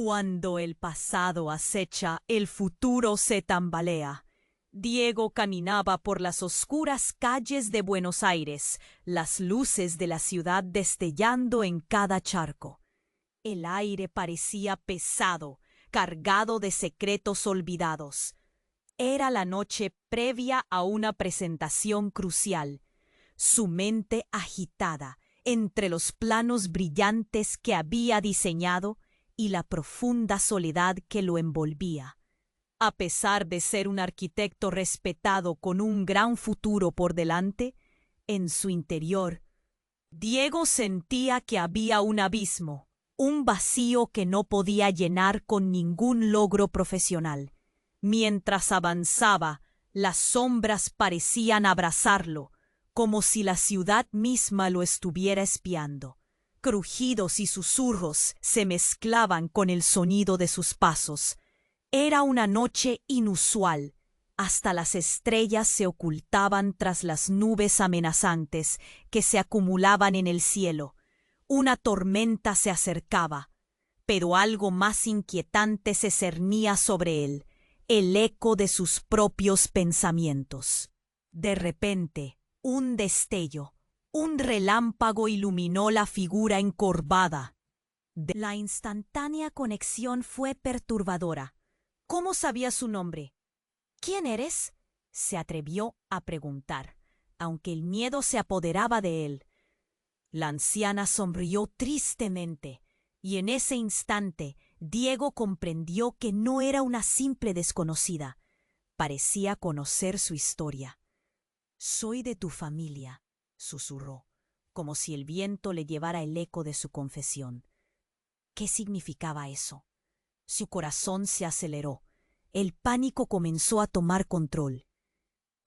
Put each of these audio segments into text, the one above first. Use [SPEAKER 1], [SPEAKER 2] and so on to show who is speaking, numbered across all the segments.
[SPEAKER 1] Cuando el pasado acecha, el futuro se tambalea. Diego caminaba por las oscuras calles de Buenos Aires, las luces de la ciudad destellando en cada charco. El aire parecía pesado, cargado de secretos olvidados. Era la noche previa a una presentación crucial. Su mente agitada entre los planos brillantes que había diseñado y la profunda soledad que lo envolvía. A pesar de ser un arquitecto respetado con un gran futuro por delante, en su interior, Diego sentía que había un abismo, un vacío que no podía llenar con ningún logro profesional. Mientras avanzaba, las sombras parecían abrazarlo, como si la ciudad misma lo estuviera espiando. Crujidos y susurros se mezclaban con el sonido de sus pasos. Era una noche inusual. Hasta las estrellas se ocultaban tras las nubes amenazantes que se acumulaban en el cielo. Una tormenta se acercaba, pero algo más inquietante se cernía sobre él, el eco de sus propios pensamientos. De repente, un destello, un relámpago iluminó la figura encorvada. La instantánea conexión fue perturbadora. ¿Cómo sabía su nombre? ¿Quién eres? Se atrevió a preguntar, aunque el miedo se apoderaba de él. La anciana sonrió tristemente, y en ese instante Diego comprendió que no era una simple desconocida. Parecía conocer su historia. «Soy de tu familia», susurró, como si el viento le llevara el eco de su confesión. ¿Qué significaba eso? Su corazón se aceleró. El pánico comenzó a tomar control.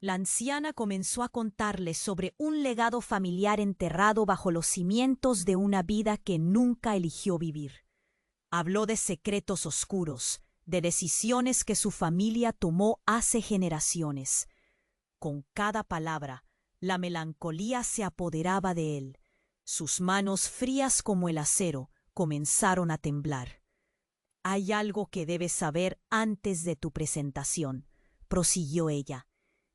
[SPEAKER 1] La anciana comenzó a contarle sobre un legado familiar enterrado bajo los cimientos de una vida que nunca eligió vivir. Habló de secretos oscuros, de decisiones que su familia tomó hace generaciones. Con cada palabra, la melancolía se apoderaba de él. Sus manos, frías como el acero, comenzaron a temblar. «Hay algo que debes saber antes de tu presentación», prosiguió ella,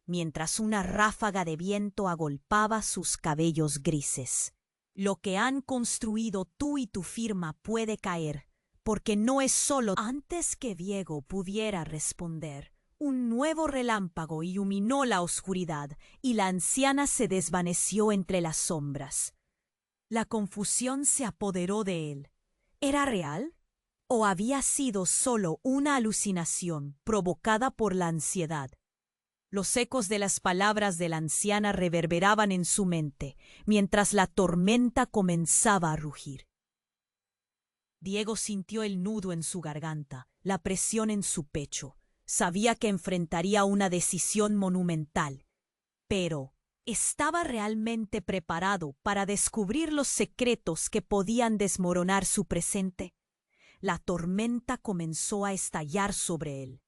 [SPEAKER 1] mientras una ráfaga de viento agolpaba sus cabellos grises. «Lo que han construido tú y tu firma puede caer, porque no es solo». Antes que Diego pudiera responder, un nuevo relámpago iluminó la oscuridad y la anciana se desvaneció entre las sombras. La confusión se apoderó de él. ¿Era real? ¿O había sido solo una alucinación provocada por la ansiedad? Los ecos de las palabras de la anciana reverberaban en su mente, mientras la tormenta comenzaba a rugir. Diego sintió el nudo en su garganta, la presión en su pecho. Sabía que enfrentaría una decisión monumental, pero ¿estaba realmente preparado para descubrir los secretos que podían desmoronar su presente? La tormenta comenzó a estallar sobre él.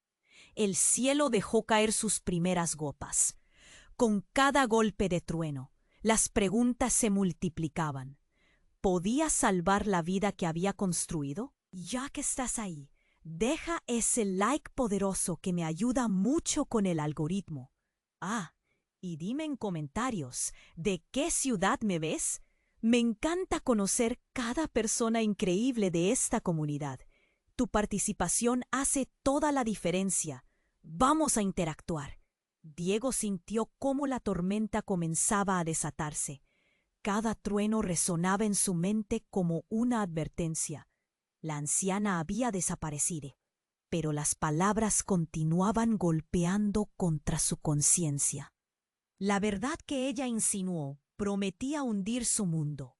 [SPEAKER 1] El cielo dejó caer sus primeras gotas. Con cada golpe de trueno, las preguntas se multiplicaban. ¿Podía salvar la vida que había construido? Ya que estás ahí, deja ese like poderoso que me ayuda mucho con el algoritmo. Y dime en comentarios, ¿de qué ciudad me ves? Me encanta conocer cada persona increíble de esta comunidad. Tu participación hace toda la diferencia. Vamos a interactuar. Diego sintió cómo la tormenta comenzaba a desatarse. Cada trueno resonaba en su mente como una advertencia. La anciana había desaparecido, pero las palabras continuaban golpeando contra su conciencia. La verdad que ella insinuó prometía hundir su mundo.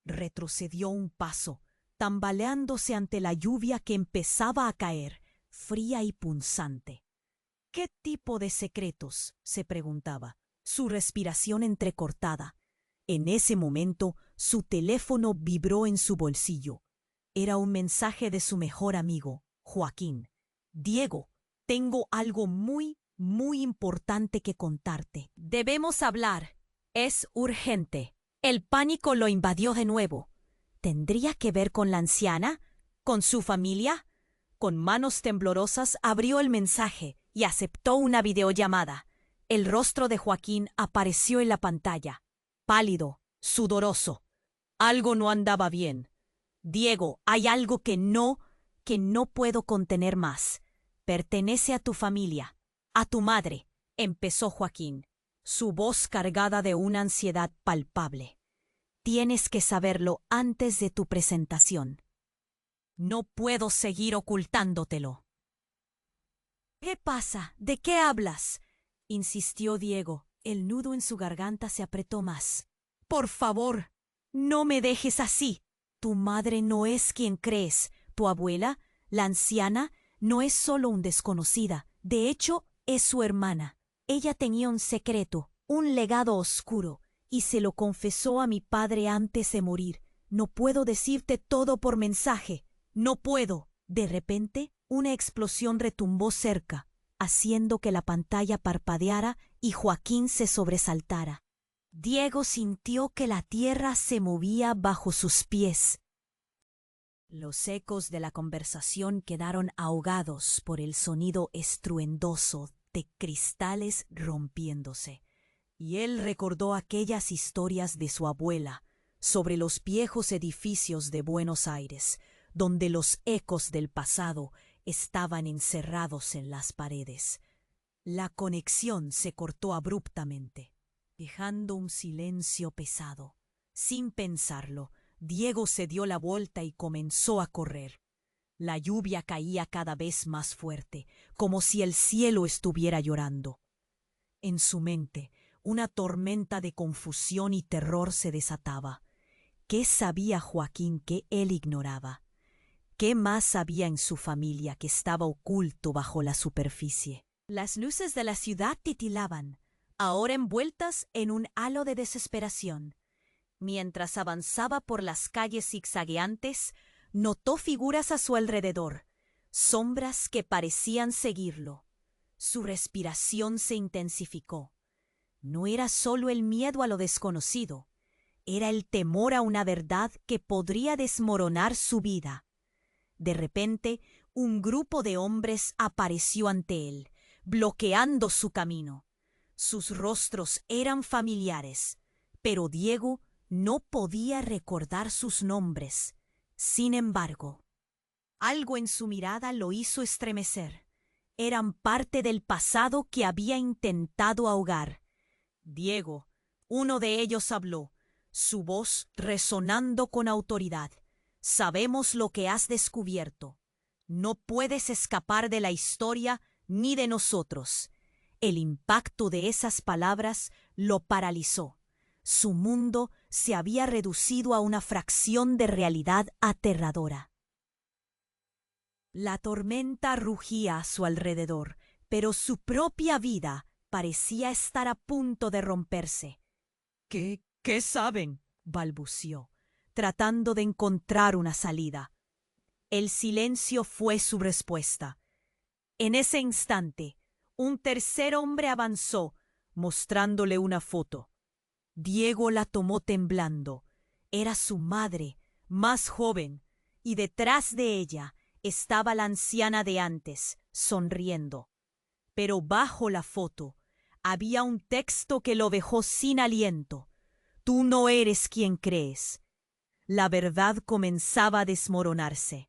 [SPEAKER 1] Retrocedió un paso, tambaleándose ante la lluvia que empezaba a caer, fría y punzante. ¿Qué tipo de secretos?, se preguntaba, su respiración entrecortada. En ese momento, su teléfono vibró en su bolsillo. Era un mensaje de su mejor amigo, Joaquín. «Diego, tengo algo muy importante que contarte. Debemos hablar. Es urgente». El pánico lo invadió de nuevo. ¿Tendría que ver con la anciana? ¿Con su familia? Con manos temblorosas abrió el mensaje y aceptó una videollamada. El rostro de Joaquín apareció en la pantalla, pálido, sudoroso. Algo no andaba bien. Diego, hay algo que no puedo contener más. Pertenece a tu familia, a tu madre, empezó Joaquín, su voz cargada de una ansiedad palpable. Tienes que saberlo antes de tu presentación. No puedo seguir ocultándotelo. ¿Qué pasa? ¿De qué hablas? Insistió Diego. El nudo en su garganta se apretó más. Por favor, no me dejes así. Tu madre no es quien crees. Tu abuela, la anciana, no es solo un desconocida. De hecho, es su hermana. Ella tenía un secreto, un legado oscuro, y se lo confesó a mi padre antes de morir. No puedo decirte todo por mensaje. No puedo. De repente, una explosión retumbó cerca, haciendo que la pantalla parpadeara y Joaquín se sobresaltara. Diego sintió que la tierra se movía bajo sus pies. Los ecos de la conversación quedaron ahogados por el sonido estruendoso de cristales rompiéndose, y él recordó aquellas historias de su abuela sobre los viejos edificios de Buenos Aires, donde los ecos del pasado estaban encerrados en las paredes. La conexión se cortó abruptamente, dejando un silencio pesado. Sin pensarlo, Diego se dio la vuelta y comenzó a correr. La lluvia caía cada vez más fuerte, como si el cielo estuviera llorando. En su mente, una tormenta de confusión y terror se desataba. ¿Qué sabía Joaquín que él ignoraba? ¿Qué más había en su familia que estaba oculto bajo la superficie? Las luces de la ciudad titilaban, ahora envueltas en un halo de desesperación. Mientras avanzaba por las calles zigzagueantes, notó figuras a su alrededor, sombras que parecían seguirlo. Su respiración se intensificó. No era solo el miedo a lo desconocido, era el temor a una verdad que podría desmoronar su vida. De repente, un grupo de hombres apareció ante él, bloqueando su camino. Sus rostros eran familiares, pero Diego no podía recordar sus nombres. Sin embargo, algo en su mirada lo hizo estremecer. Eran parte del pasado que había intentado ahogar. Diego, uno de ellos habló, su voz resonando con autoridad. Sabemos lo que has descubierto. No puedes escapar de la historia ni de nosotros. El impacto de esas palabras lo paralizó. Su mundo se había reducido a una fracción de realidad aterradora. La tormenta rugía a su alrededor, pero su propia vida parecía estar a punto de romperse. ¿Qué saben?, balbució, tratando de encontrar una salida. El silencio fue su respuesta. En ese instante, un tercer hombre avanzó, mostrándole una foto. Diego la tomó temblando. Era su madre, más joven, y detrás de ella estaba la anciana de antes, sonriendo. Pero bajo la foto había un texto que lo dejó sin aliento. Tú no eres quien crees. La verdad comenzaba a desmoronarse,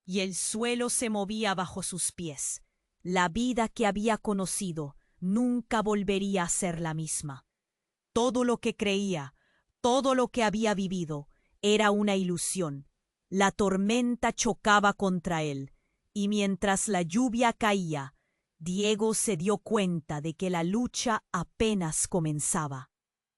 [SPEAKER 1] y el suelo se movía bajo sus pies. La vida que había conocido nunca volvería a ser la misma. Todo lo que creía, todo lo que había vivido, era una ilusión. La tormenta chocaba contra él, y mientras la lluvia caía, Diego se dio cuenta de que la lucha apenas comenzaba.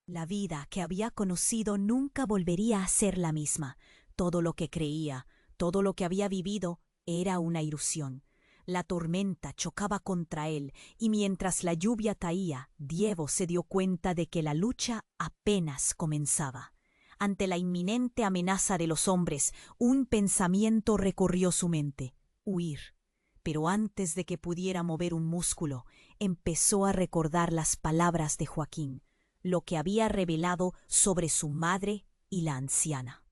[SPEAKER 1] La vida que había conocido nunca volvería a ser la misma. Todo lo que creía, todo lo que había vivido, era una ilusión. La tormenta chocaba contra él, y mientras la lluvia caía, Diego se dio cuenta de que la lucha apenas comenzaba. Ante la inminente amenaza de los hombres, un pensamiento recorrió su mente: huir. Pero antes de que pudiera mover un músculo, empezó a recordar las palabras de Joaquín, lo que había revelado sobre su madre y la anciana.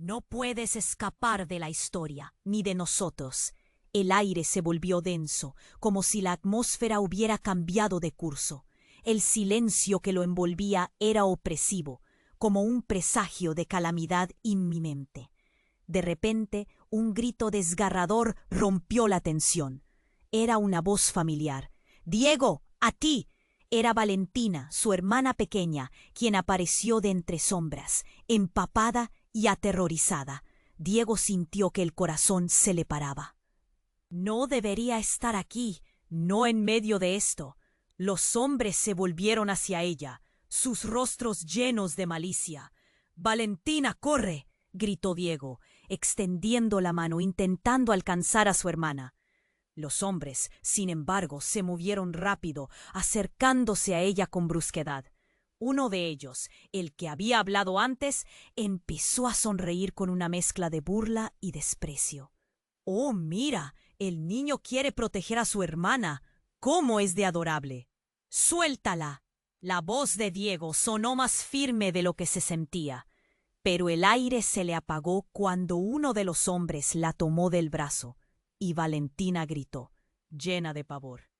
[SPEAKER 1] No puedes escapar de la historia, ni de nosotros. El aire se volvió denso, como si la atmósfera hubiera cambiado de curso. El silencio que lo envolvía era opresivo, como un presagio de calamidad inminente. De repente, un grito desgarrador rompió la tensión. Era una voz familiar. «¡Diego, a ti!». Era Valentina, su hermana pequeña, quien apareció de entre sombras, empapada y aterrorizada. Diego sintió que el corazón se le paraba. No debería estar aquí, no en medio de esto. Los hombres se volvieron hacia ella, sus rostros llenos de malicia. «Valentina, corre», gritó Diego, extendiendo la mano, intentando alcanzar a su hermana. Los hombres, sin embargo, se movieron rápido, acercándose a ella con brusquedad. Uno de ellos, el que había hablado antes, empezó a sonreír con una mezcla de burla y desprecio. «Oh, mira, el niño quiere proteger a su hermana. ¡Cómo es de adorable!». «¡Suéltala!». La voz de Diego sonó más firme de lo que se sentía, pero el aire se le apagó cuando uno de los hombres la tomó del brazo. Y Valentina gritó, llena de pavor.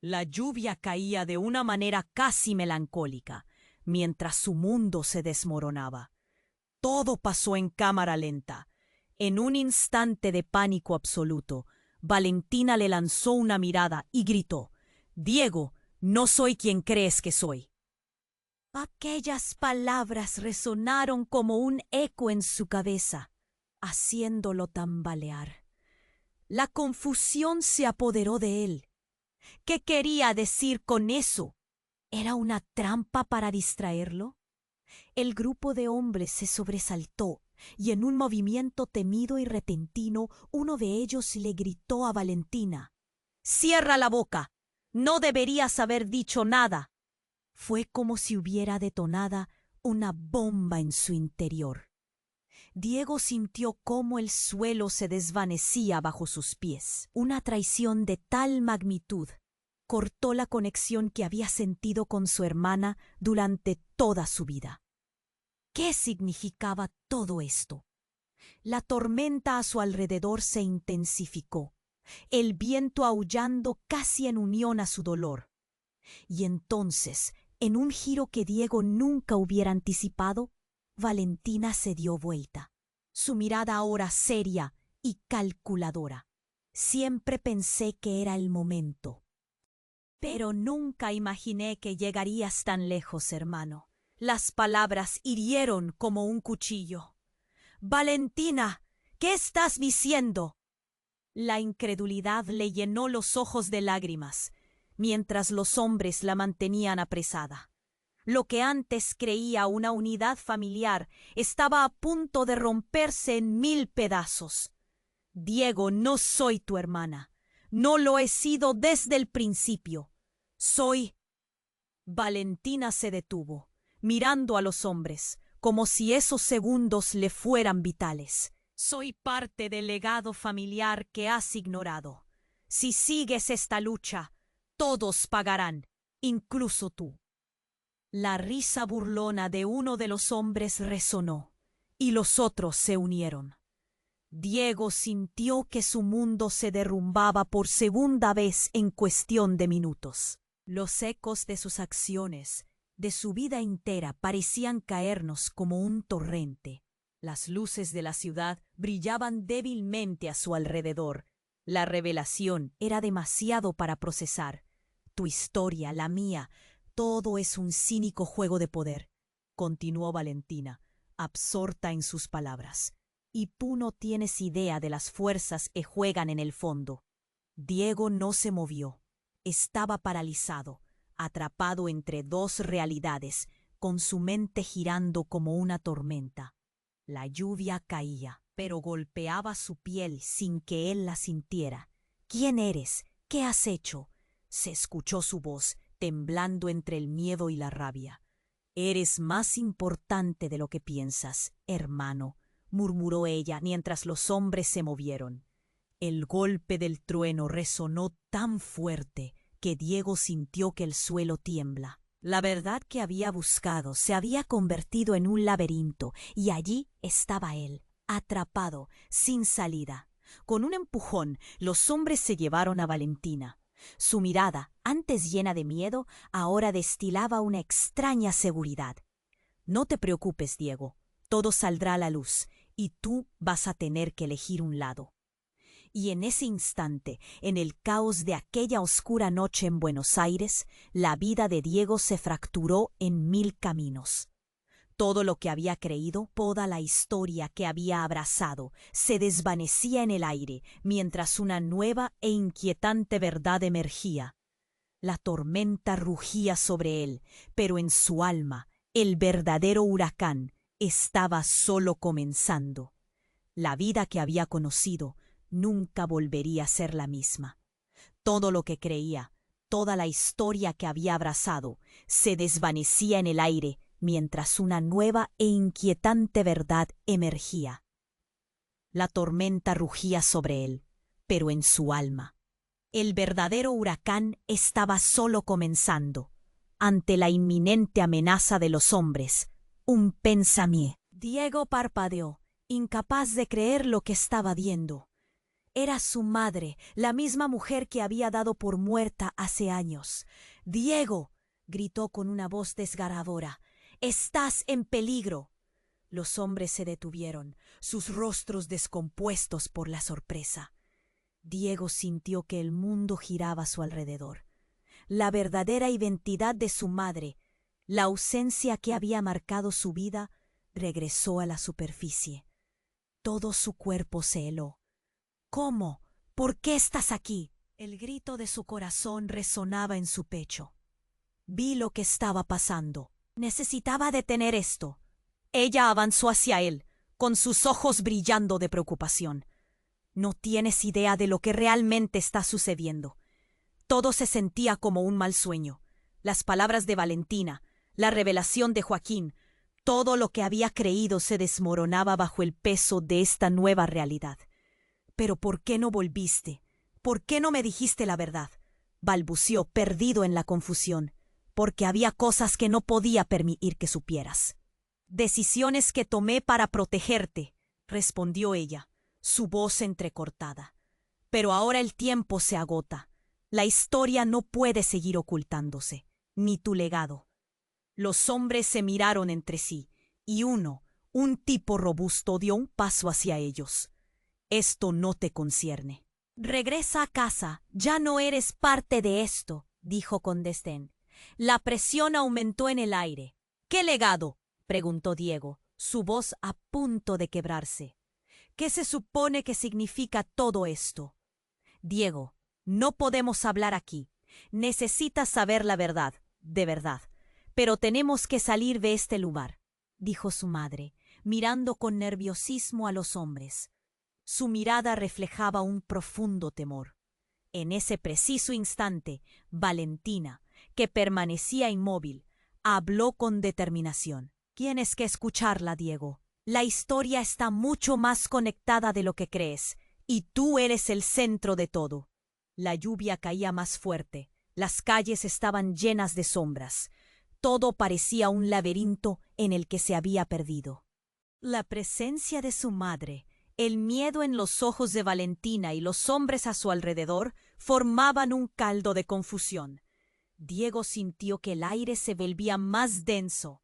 [SPEAKER 1] La lluvia caía de una manera casi melancólica, mientras su mundo se desmoronaba. Todo pasó en cámara lenta. En un instante de pánico absoluto, Valentina le lanzó una mirada y gritó, «Diego, no soy quien crees que soy». Aquellas palabras resonaron como un eco en su cabeza, haciéndolo tambalear. La confusión se apoderó de él. ¿Qué quería decir con eso? ¿Era una trampa para distraerlo? El grupo de hombres se sobresaltó y en un movimiento temido y repentino uno de ellos le gritó a Valentina: «¡Cierra la boca! No deberías haber dicho nada». Fue como si hubiera detonada una bomba en su interior. Diego sintió cómo el suelo se desvanecía bajo sus pies. Una traición de tal magnitud cortó la conexión que había sentido con su hermana durante toda su vida. ¿Qué significaba todo esto? La tormenta a su alrededor se intensificó, el viento aullando casi en unión a su dolor. Y entonces, en un giro que Diego nunca hubiera anticipado, Valentina se dio vuelta, su mirada ahora seria y calculadora. «Siempre pensé que era el momento, pero nunca imaginé que llegarías tan lejos, hermano». Las palabras hirieron como un cuchillo. «Valentina, ¿qué estás diciendo?». La incredulidad le llenó los ojos de lágrimas, mientras los hombres la mantenían apresada. Lo que antes creía una unidad familiar estaba a punto de romperse en 1000 pedazos. «Diego, no soy tu hermana. No lo he sido desde el principio. Soy...». Valentina se detuvo, mirando a los hombres, como si esos segundos le fueran vitales. «Soy parte del legado familiar que has ignorado. Si sigues esta lucha, todos pagarán, incluso tú». La risa burlona de uno de los hombres resonó, y los otros se unieron. Diego sintió que su mundo se derrumbaba por segunda vez en cuestión de minutos. Los ecos de sus acciones, de su vida entera, parecían caernos como un torrente. Las luces de la ciudad brillaban débilmente a su alrededor. La revelación era demasiado para procesar. Tu historia, la mía, todo es un cínico juego de poder, continuó Valentina, absorta en sus palabras. Y tú no tienes idea de las fuerzas que juegan en el fondo. Diego no se movió. Estaba paralizado, atrapado entre dos realidades, con su mente girando como una tormenta. La lluvia caía, pero golpeaba su piel sin que él la sintiera. «¿Quién eres? ¿Qué has hecho?». Se escuchó su voz, temblando entre el miedo y la rabia. «Eres más importante de lo que piensas, hermano», murmuró ella mientras los hombres se movieron. El golpe del trueno resonó tan fuerte que Diego sintió que el suelo tiembla. La verdad que había buscado se había convertido en un laberinto y allí estaba él, atrapado, sin salida. Con un empujón, los hombres se llevaron a Valentina. Su mirada, antes llena de miedo, ahora destilaba una extraña seguridad. No te preocupes, Diego. Todo saldrá a la luz, y tú vas a tener que elegir un lado. Y en ese instante, en el caos de aquella oscura noche en Buenos Aires, la vida de Diego se fracturó en 1000 caminos. Todo lo que había creído, toda la historia que había abrazado, se desvanecía en el aire, mientras una nueva e inquietante verdad emergía. La tormenta rugía sobre él, pero en su alma, el verdadero huracán estaba solo comenzando. La vida que había conocido nunca volvería a ser la misma. Todo lo que creía, toda la historia que había abrazado, se desvanecía en el aire, mientras una nueva e inquietante verdad emergía. La tormenta rugía sobre él, pero en su alma. El verdadero huracán estaba solo comenzando. Ante la inminente amenaza de los hombres, un pensamiento. Diego parpadeó, incapaz de creer lo que estaba viendo. Era su madre, la misma mujer que había dado por muerta hace años. «¡Diego!», gritó con una voz desgarradora. «¡Estás en peligro!». Los hombres se detuvieron, sus rostros descompuestos por la sorpresa. Diego sintió que el mundo giraba a su alrededor. La verdadera identidad de su madre, la ausencia que había marcado su vida, regresó a la superficie. Todo su cuerpo se heló. «¿Cómo? ¿Por qué estás aquí?». El grito de su corazón resonaba en su pecho. Vi lo que estaba pasando. Necesitaba detener esto. Ella avanzó hacia él, con sus ojos brillando de preocupación. «No tienes idea de lo que realmente está sucediendo». Todo se sentía como un mal sueño. Las palabras de Valentina, la revelación de Joaquín, todo lo que había creído se desmoronaba bajo el peso de esta nueva realidad. «¿Pero por qué no volviste? ¿Por qué no me dijiste la verdad?», balbuceó, perdido en la confusión. «Porque había cosas que no podía permitir que supieras». «Decisiones que tomé para protegerte», respondió ella, su voz entrecortada. «Pero ahora el tiempo se agota. La historia no puede seguir ocultándose, ni tu legado». Los hombres se miraron entre sí, y uno, un tipo robusto, dio un paso hacia ellos. «Esto no te concierne». «Regresa a casa, ya no eres parte de esto», dijo con desdén. La presión aumentó en el aire. «¿Qué legado?», preguntó Diego, su voz a punto de quebrarse. «¿Qué se supone que significa todo esto?». «Diego, no podemos hablar aquí. Necesitas saber la verdad, de verdad. Pero tenemos que salir de este lugar», dijo su madre, mirando con nerviosismo a los hombres. Su mirada reflejaba un profundo temor. En ese preciso instante, Valentina, que permanecía inmóvil, habló con determinación. «Tienes que escucharla, Diego. La historia está mucho más conectada de lo que crees, y tú eres el centro de todo». La lluvia caía más fuerte, las calles estaban llenas de sombras. Todo parecía un laberinto en el que se había perdido. La presencia de su madre, el miedo en los ojos de Valentina y los hombres a su alrededor formaban un caldo de confusión. Diego sintió que el aire se volvía más denso.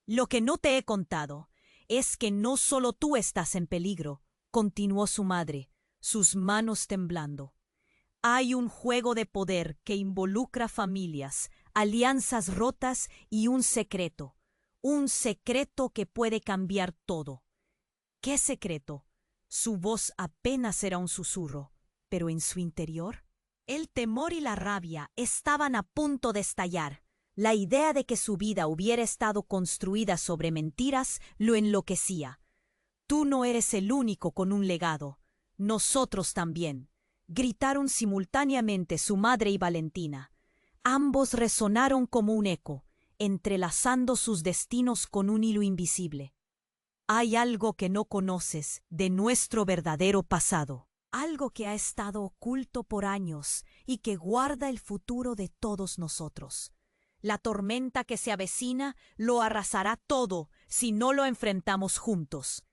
[SPEAKER 1] «Lo que no te he contado es que no solo tú estás en peligro», continuó su madre, sus manos temblando. «Hay un juego de poder que involucra familias, alianzas rotas y un secreto que puede cambiar todo». «¿Qué secreto?». Su voz apenas era un susurro, pero en su interior, el temor y la rabia estaban a punto de estallar. La idea de que su vida hubiera estado construida sobre mentiras lo enloquecía. «Tú no eres el único con un legado. Nosotros también», gritaron simultáneamente su madre y Valentina. Ambos resonaron como un eco, entrelazando sus destinos con un hilo invisible. «Hay algo que no conoces de nuestro verdadero pasado, algo que ha estado oculto por años y que guarda el futuro de todos nosotros. La tormenta que se avecina lo arrasará todo si no lo enfrentamos juntos».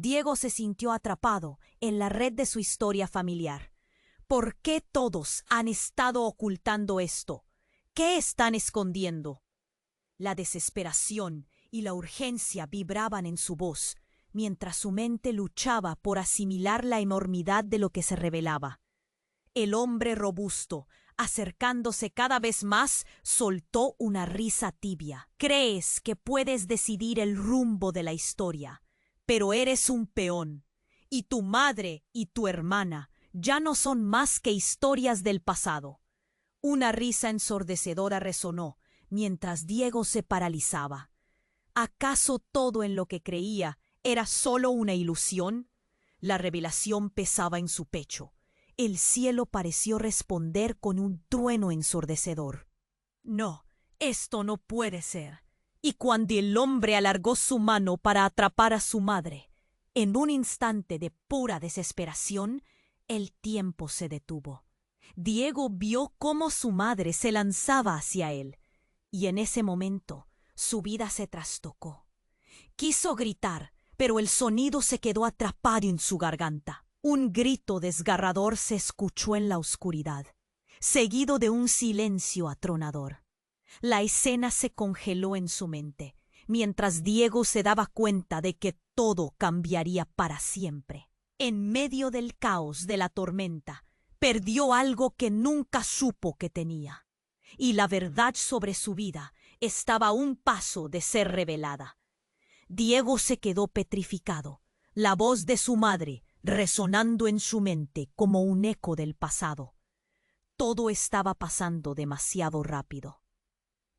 [SPEAKER 1] Diego se sintió atrapado en la red de su historia familiar. ¿Por qué todos han estado ocultando esto? ¿Qué están escondiendo? La desesperación y la urgencia vibraban en su voz, mientras su mente luchaba por asimilar la enormidad de lo que se revelaba. El hombre robusto, acercándose cada vez más, soltó una risa tibia. Crees que puedes decidir el rumbo de la historia, pero eres un peón, y tu madre y tu hermana ya no son más que historias del pasado. Una risa ensordecedora resonó, mientras Diego se paralizaba. ¿Acaso todo en lo que creía era solo una ilusión? La revelación pesaba en su pecho. El cielo pareció responder con un trueno ensordecedor. No, esto no puede ser. Y cuando el hombre alargó su mano para atrapar a su madre, en un instante de pura desesperación, el tiempo se detuvo. Diego vio cómo su madre se lanzaba hacia él, y en ese momento su vida se trastocó. Quiso gritar, pero el sonido se quedó atrapado en su garganta. Un grito desgarrador se escuchó en la oscuridad, seguido de un silencio atronador. La escena se congeló en su mente, mientras Diego se daba cuenta de que todo cambiaría para siempre. En medio del caos de la tormenta, perdió algo que nunca supo que tenía, y la verdad sobre su vida estaba a un paso de ser revelada. Diego se quedó petrificado, la voz de su madre resonando en su mente como un eco del pasado. Todo estaba pasando demasiado rápido.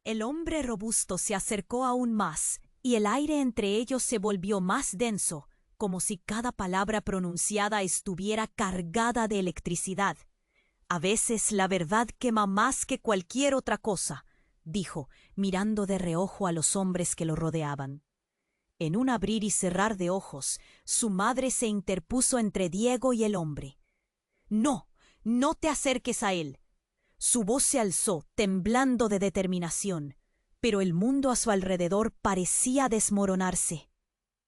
[SPEAKER 1] El hombre robusto se acercó aún más, y el aire entre ellos se volvió más denso, como si cada palabra pronunciada estuviera cargada de electricidad. A veces la verdad quema más que cualquier otra cosa, dijo, mirando de reojo a los hombres que lo rodeaban. En un abrir y cerrar de ojos, su madre se interpuso entre Diego y el hombre. «No, no te acerques a él». Su voz se alzó, temblando de determinación, pero el mundo a su alrededor parecía desmoronarse.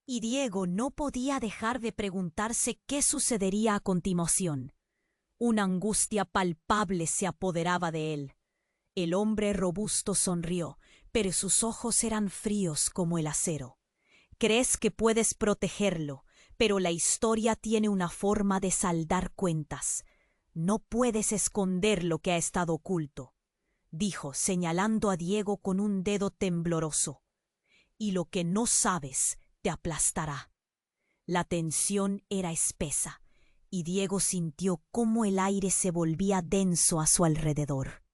[SPEAKER 1] Y Diego no podía dejar de preguntarse qué sucedería a continuación. Una angustia palpable se apoderaba de él. El hombre robusto sonrió, pero sus ojos eran fríos como el acero. Crees que puedes protegerlo, pero la historia tiene una forma de saldar cuentas. No puedes esconder lo que ha estado oculto, dijo, señalando a Diego con un dedo tembloroso. Y lo que no sabes te aplastará. La tensión era espesa, y Diego sintió cómo el aire se volvía denso a su alrededor.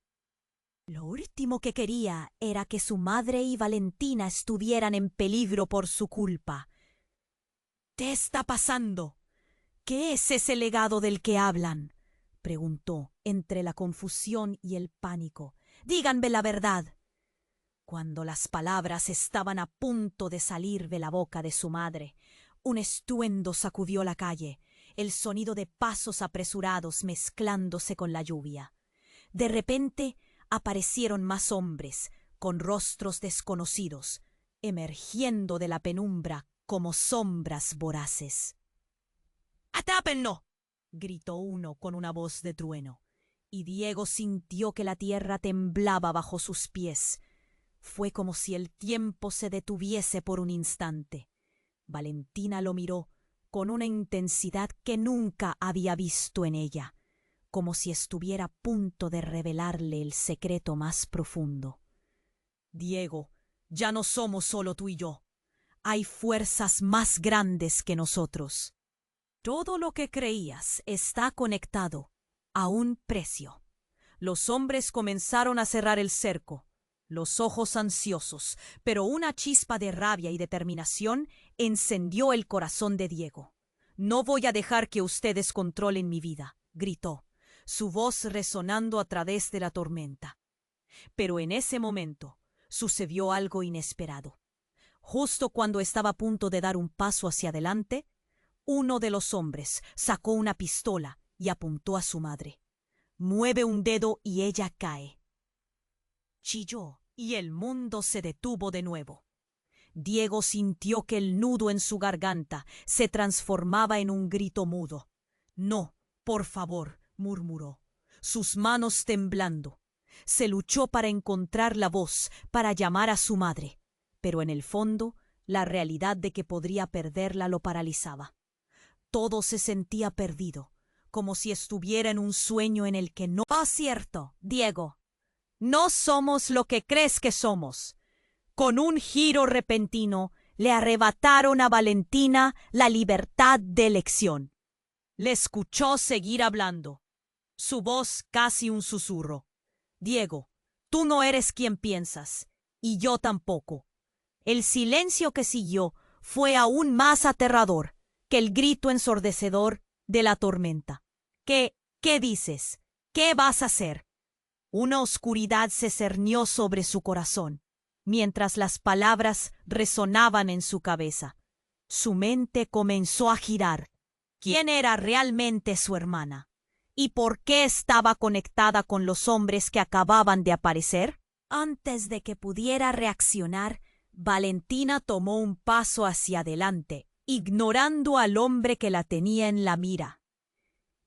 [SPEAKER 1] Lo último que quería era que su madre y Valentina estuvieran en peligro por su culpa. ¿Qué está pasando? ¿Qué es ese legado del que hablan?, preguntó, entre la confusión y el pánico. Díganme la verdad. Cuando las palabras estaban a punto de salir de la boca de su madre, un estruendo sacudió la calle, el sonido de pasos apresurados mezclándose con la lluvia. De repente aparecieron más hombres, con rostros desconocidos, emergiendo de la penumbra como sombras voraces. «¡Atrápenlo!», gritó uno con una voz de trueno, y Diego sintió que la tierra temblaba bajo sus pies. Fue como si el tiempo se detuviese por un instante. Valentina lo miró con una intensidad que nunca había visto en ella, como si estuviera a punto de revelarle el secreto más profundo. «Diego, ya no somos solo tú y yo. Hay fuerzas más grandes que nosotros. Todo lo que creías está conectado a un precio». Los hombres comenzaron a cerrar el cerco, los ojos ansiosos, pero una chispa de rabia y determinación encendió el corazón de Diego. «No voy a dejar que ustedes controlen mi vida», gritó, su voz resonando a través de la tormenta. Pero en ese momento sucedió algo inesperado. Justo cuando estaba a punto de dar un paso hacia adelante, uno de los hombres sacó una pistola y apuntó a su madre. Mueve un dedo y ella cae. Chilló y el mundo se detuvo de nuevo. Diego sintió que el nudo en su garganta se transformaba en un grito mudo. «No, por favor», murmuró, sus manos temblando. Se luchó para encontrar la voz, para llamar a su madre, pero en el fondo la realidad de que podría perderla lo paralizaba. Todo se sentía perdido, como si estuviera en un sueño en el que no... «Oh, cierto, Diego, no somos lo que crees que somos». Con un giro repentino, le arrebataron a Valentina la libertad de elección. Le escuchó seguir hablando, su voz casi un susurro. «Diego, tú no eres quien piensas, y yo tampoco». El silencio que siguió fue aún más aterrador que el grito ensordecedor de la tormenta. ¿Qué dices? ¿Qué vas a hacer? Una oscuridad se cernió sobre su corazón, mientras las palabras resonaban en su cabeza. Su mente comenzó a girar. ¿Quién era realmente su hermana? ¿Y por qué estaba conectada con los hombres que acababan de aparecer? Antes de que pudiera reaccionar, Valentina tomó un paso hacia adelante, ignorando al hombre que la tenía en la mira.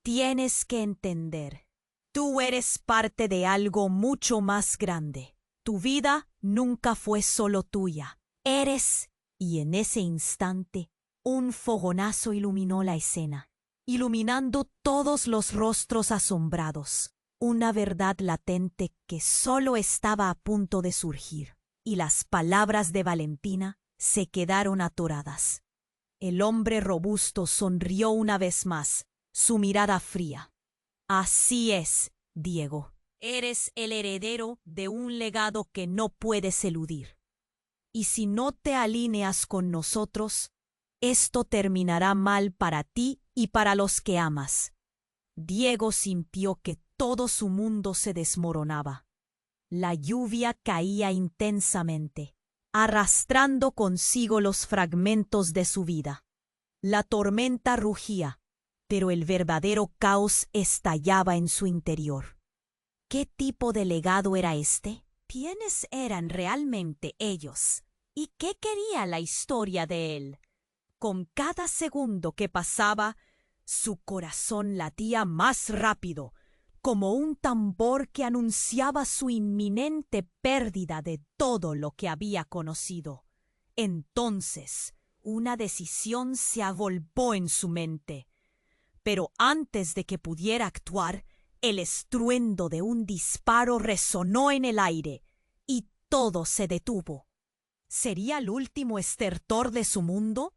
[SPEAKER 1] «Tienes que entender. Tú eres parte de algo mucho más grande. Tu vida nunca fue solo tuya. Eres...» Y en ese instante, un fogonazo iluminó la escena, iluminando todos los rostros asombrados. Una verdad latente que solo estaba a punto de surgir, y las palabras de Valentina se quedaron atoradas. El hombre robusto sonrió una vez más, su mirada fría. «Así es, Diego. Eres el heredero de un legado que no puedes eludir. Y si no te alineas con nosotros, esto terminará mal para ti y para los que amas». Diego sintió que todo su mundo se desmoronaba. La lluvia caía intensamente, arrastrando consigo los fragmentos de su vida. La tormenta rugía, pero el verdadero caos estallaba en su interior. ¿Qué tipo de legado era este? ¿Quiénes eran realmente ellos? ¿Y qué quería la historia de él? Con cada segundo que pasaba, su corazón latía más rápido, como un tambor que anunciaba su inminente pérdida de todo lo que había conocido. Entonces, una decisión se agolpó en su mente. Pero antes de que pudiera actuar, el estruendo de un disparo resonó en el aire y todo se detuvo. ¿Sería el último estertor de su mundo?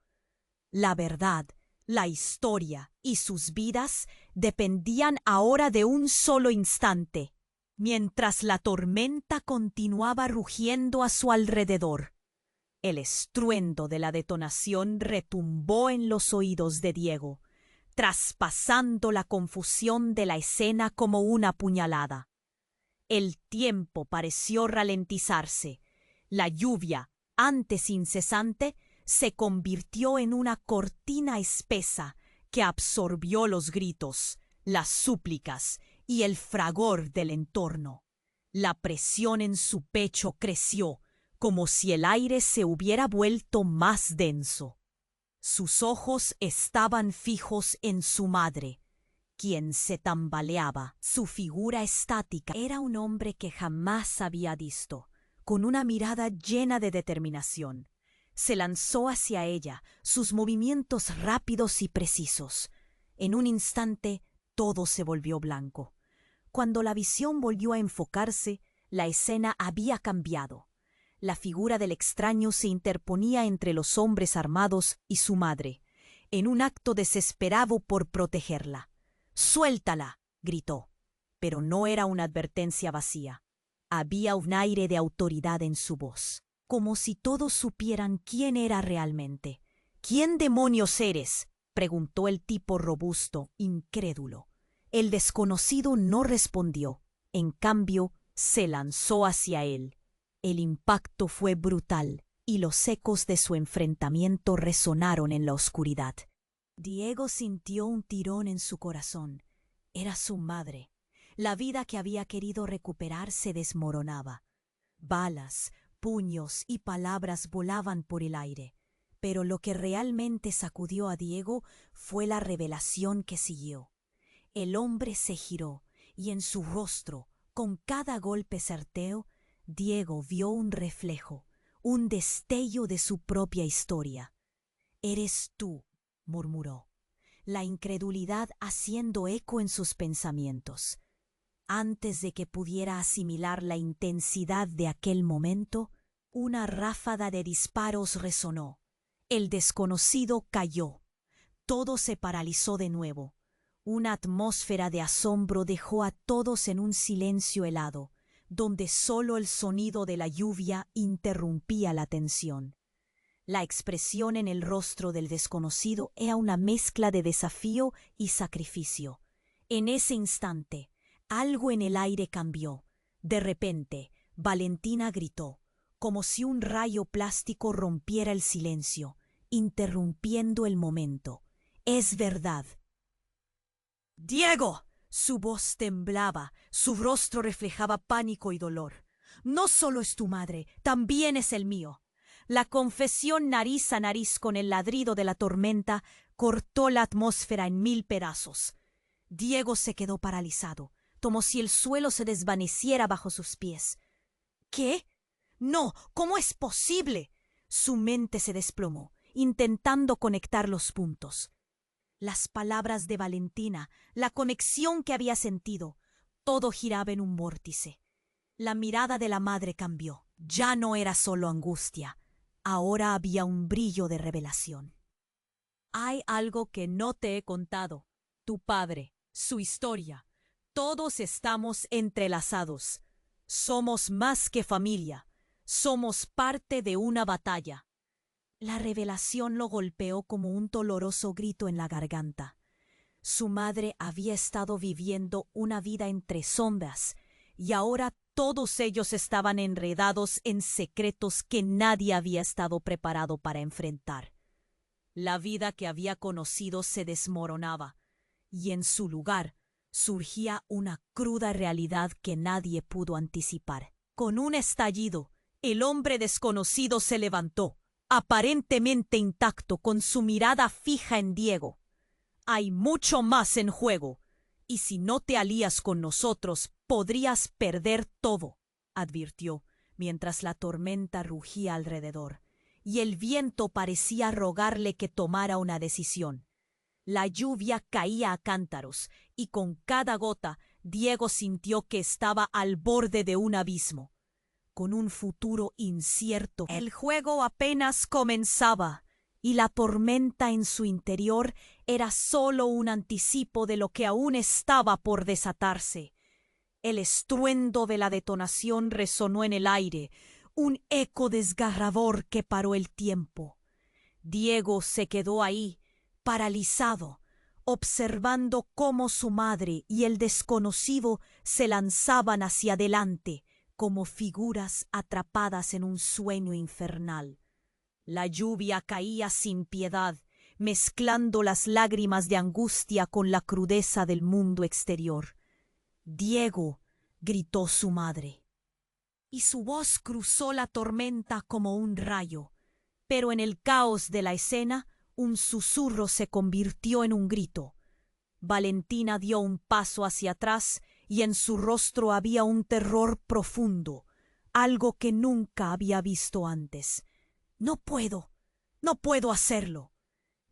[SPEAKER 1] La verdad, la historia y sus vidas dependían ahora de un solo instante, mientras la tormenta continuaba rugiendo a su alrededor. El estruendo de la detonación retumbó en los oídos de Diego, traspasando la confusión de la escena como una puñalada. El tiempo pareció ralentizarse. La lluvia, antes incesante, se convirtió en una cortina espesa que absorbió los gritos, las súplicas y el fragor del entorno. La presión en su pecho creció, como si el aire se hubiera vuelto más denso. Sus ojos estaban fijos en su madre, quien se tambaleaba. Su figura estática era un hombre que jamás había visto, con una mirada llena de determinación. Se lanzó hacia ella, sus movimientos rápidos y precisos. En un instante, todo se volvió blanco. Cuando la visión volvió a enfocarse, la escena había cambiado. La figura del extraño se interponía entre los hombres armados y su madre, en un acto desesperado por protegerla. «¡Suéltala!», gritó. Pero no era una advertencia vacía. Había un aire de autoridad en su voz, como si todos supieran quién era realmente. «¿Quién demonios eres?», preguntó el tipo robusto, incrédulo. El desconocido no respondió. En cambio, se lanzó hacia él. El impacto fue brutal y los ecos de su enfrentamiento resonaron en la oscuridad. Diego sintió un tirón en su corazón. Era su madre. La vida que había querido recuperar se desmoronaba. Balas, puños y palabras volaban por el aire, pero lo que realmente sacudió a Diego fue la revelación que siguió. El hombre se giró, y en su rostro, con cada golpe certero, Diego vio un reflejo, un destello de su propia historia. «Eres tú», murmuró, la incredulidad haciendo eco en sus pensamientos. Antes de que pudiera asimilar la intensidad de aquel momento, una ráfaga de disparos resonó. El desconocido cayó. Todo se paralizó de nuevo. Una atmósfera de asombro dejó a todos en un silencio helado, donde solo el sonido de la lluvia interrumpía la tensión. La expresión en el rostro del desconocido era una mezcla de desafío y sacrificio. En ese instante, algo en el aire cambió. De repente, Valentina gritó, como si un rayo plástico rompiera el silencio, interrumpiendo el momento. «¡Es verdad!». «¡Diego!». Su voz temblaba, su rostro reflejaba pánico y dolor. «No solo es tu madre, también es el mío». La confesión nariz a nariz con el ladrido de la tormenta cortó la atmósfera en 1000 pedazos. Diego se quedó paralizado, como si el suelo se desvaneciera bajo sus pies. «¿Qué? No, ¿cómo es posible?». Su mente se desplomó, intentando conectar los puntos. Las palabras de Valentina, la conexión que había sentido, todo giraba en un vórtice. La mirada de la madre cambió. Ya no era solo angustia. Ahora había un brillo de revelación. «Hay algo que no te he contado. Tu padre, su historia. Todos estamos entrelazados. Somos más que familia. Somos parte de una batalla». La revelación lo golpeó como un doloroso grito en la garganta. Su madre había estado viviendo una vida entre sombras, y ahora todos ellos estaban enredados en secretos que nadie había estado preparado para enfrentar. La vida que había conocido se desmoronaba, y en su lugar surgía una cruda realidad que nadie pudo anticipar. Con un estallido, el hombre desconocido se levantó, aparentemente intacto, con su mirada fija en Diego. «Hay mucho más en juego, y si no te alías con nosotros, podrías perder todo», advirtió, mientras la tormenta rugía alrededor, y el viento parecía rogarle que tomara una decisión. La lluvia caía a cántaros, y con cada gota Diego sintió que estaba al borde de un abismo. Con un futuro incierto, el juego apenas comenzaba, y la tormenta en su interior era solo un anticipo de lo que aún estaba por desatarse. El estruendo de la detonación resonó en el aire, un eco desgarrador que paró el tiempo. Diego se quedó ahí, paralizado, observando cómo su madre y el desconocido se lanzaban hacia adelante, como figuras atrapadas en un sueño infernal. La lluvia caía sin piedad, mezclando las lágrimas de angustia con la crudeza del mundo exterior. «Diego», gritó su madre. Y su voz cruzó la tormenta como un rayo, pero en el caos de la escena un susurro se convirtió en un grito. Valentina dio un paso hacia atrás y en su rostro había un terror profundo, algo que nunca había visto antes. «No puedo hacerlo».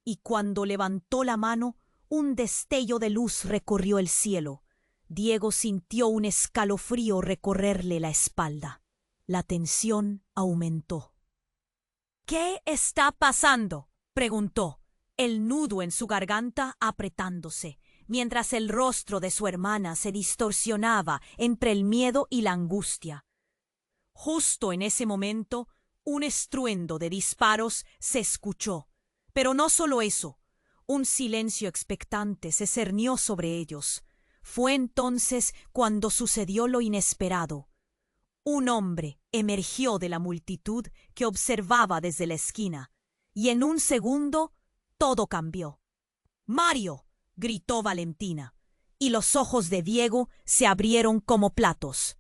[SPEAKER 1] Y cuando levantó la mano, un destello de luz recorrió el cielo. Diego sintió un escalofrío recorrerle la espalda. La tensión aumentó. «¿Qué está pasando?», preguntó, el nudo en su garganta apretándose, mientras el rostro de su hermana se distorsionaba entre el miedo y la angustia. Justo en ese momento, un estruendo de disparos se escuchó, pero no solo eso, un silencio expectante se cernió sobre ellos. Fue entonces cuando sucedió lo inesperado. Un hombre emergió de la multitud que observaba desde la esquina, y en un segundo todo cambió. «¡Mario!», gritó Valentina, y los ojos de Diego se abrieron como platos.